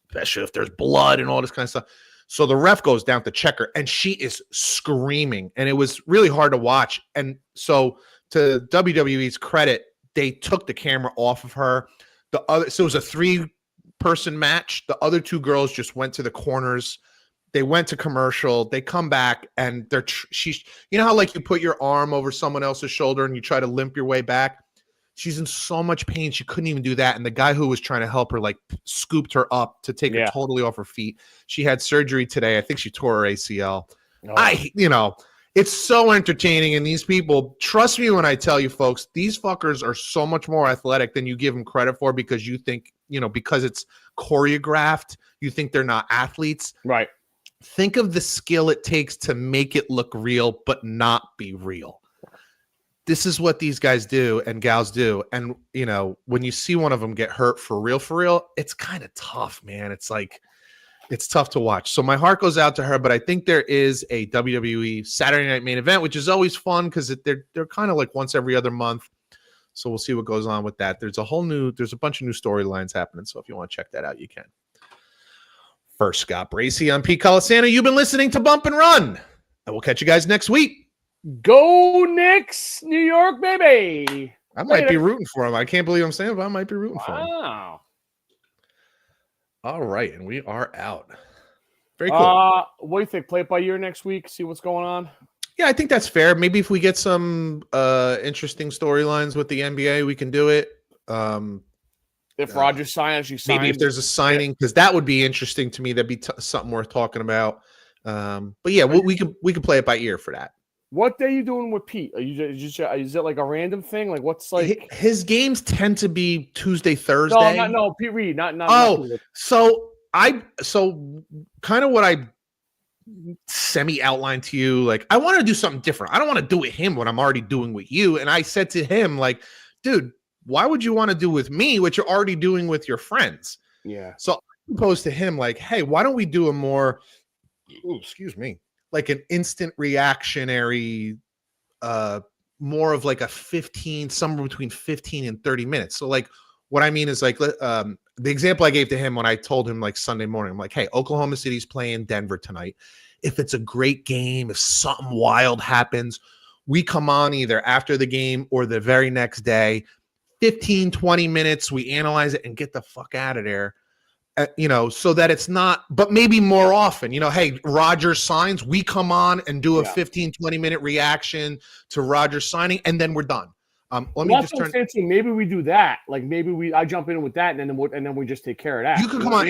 Especially if there's blood and all this kind of stuff. So the ref goes down to check her, and she is screaming, and it was really hard to watch. And so to WWE's credit, they took the camera off of her. So it was a 3-person match. The other 2 girls just went to the corners They went to commercial. They come back and she's, you know how like you put your arm over someone else's shoulder and you try to limp your way back? She's in so much pain. She couldn't even do that. And the guy who was trying to help her, like scooped her up to take her totally off her feet. She had surgery today. I think she tore her ACL. It's so entertaining. And these people, trust me when I tell you folks, these fuckers are so much more athletic than you give them credit for because you think, because it's choreographed, you think they're not athletes. Right. Think of the skill it takes to make it look real, but not be real. This is what these guys do and gals do. And, when you see one of them get hurt for real, it's kind of tough, man. It's like, it's tough to watch. So my heart goes out to her, but I think there is a WWE Saturday Night Main Event, which is always fun because they're kind of like once every other month. So we'll see what goes on with that. There's a bunch of new storylines happening. So if you want to check that out, you can. For Scott Bracey, I'm Pete Colasano. You've been listening to Bump and Run. And we'll catch you guys next week. Go Knicks, New York, baby. I might be rooting for him. I can't believe I'm saying it, but I might be rooting for him. Wow. All right, and we are out. Very cool. What do you think? Play it by ear next week, see what's going on? Yeah, I think that's fair. Maybe if we get some interesting storylines with the NBA, we can do it. If Roger signs, you sign. Maybe if there's a signing, because that would be interesting to me. That'd be something worth talking about. But yeah, we can play it by ear for that. What day are you doing with Pete? Is it like a random thing? Like what's like his games tend to be Tuesday, Thursday. No, Pete Reed, not. So kind of what I semi-outlined to you, like I want to do something different. I don't want to do with him what I'm already doing with you. And I said to him, like, dude, why would you want to do with me what you're already doing with your friends? Yeah. So I proposed to him, like, hey, why don't we do a more, like an instant reactionary, more of like a 15, somewhere between 15 and 30 minutes. So like, what I mean is like, the example I gave to him when I told him like Sunday morning, I'm like, hey, Oklahoma City's playing Denver tonight. If it's a great game, if something wild happens, we come on either after the game or the very next day, 15, 20 minutes, we analyze it and get the fuck out of there. So that it's not, but maybe more often, hey, Roger signs, we come on and do a 15, 20-minute reaction to Roger signing, and then we're done. Maybe we do that. Like maybe I jump in with that, and then we just take care of that. You can come on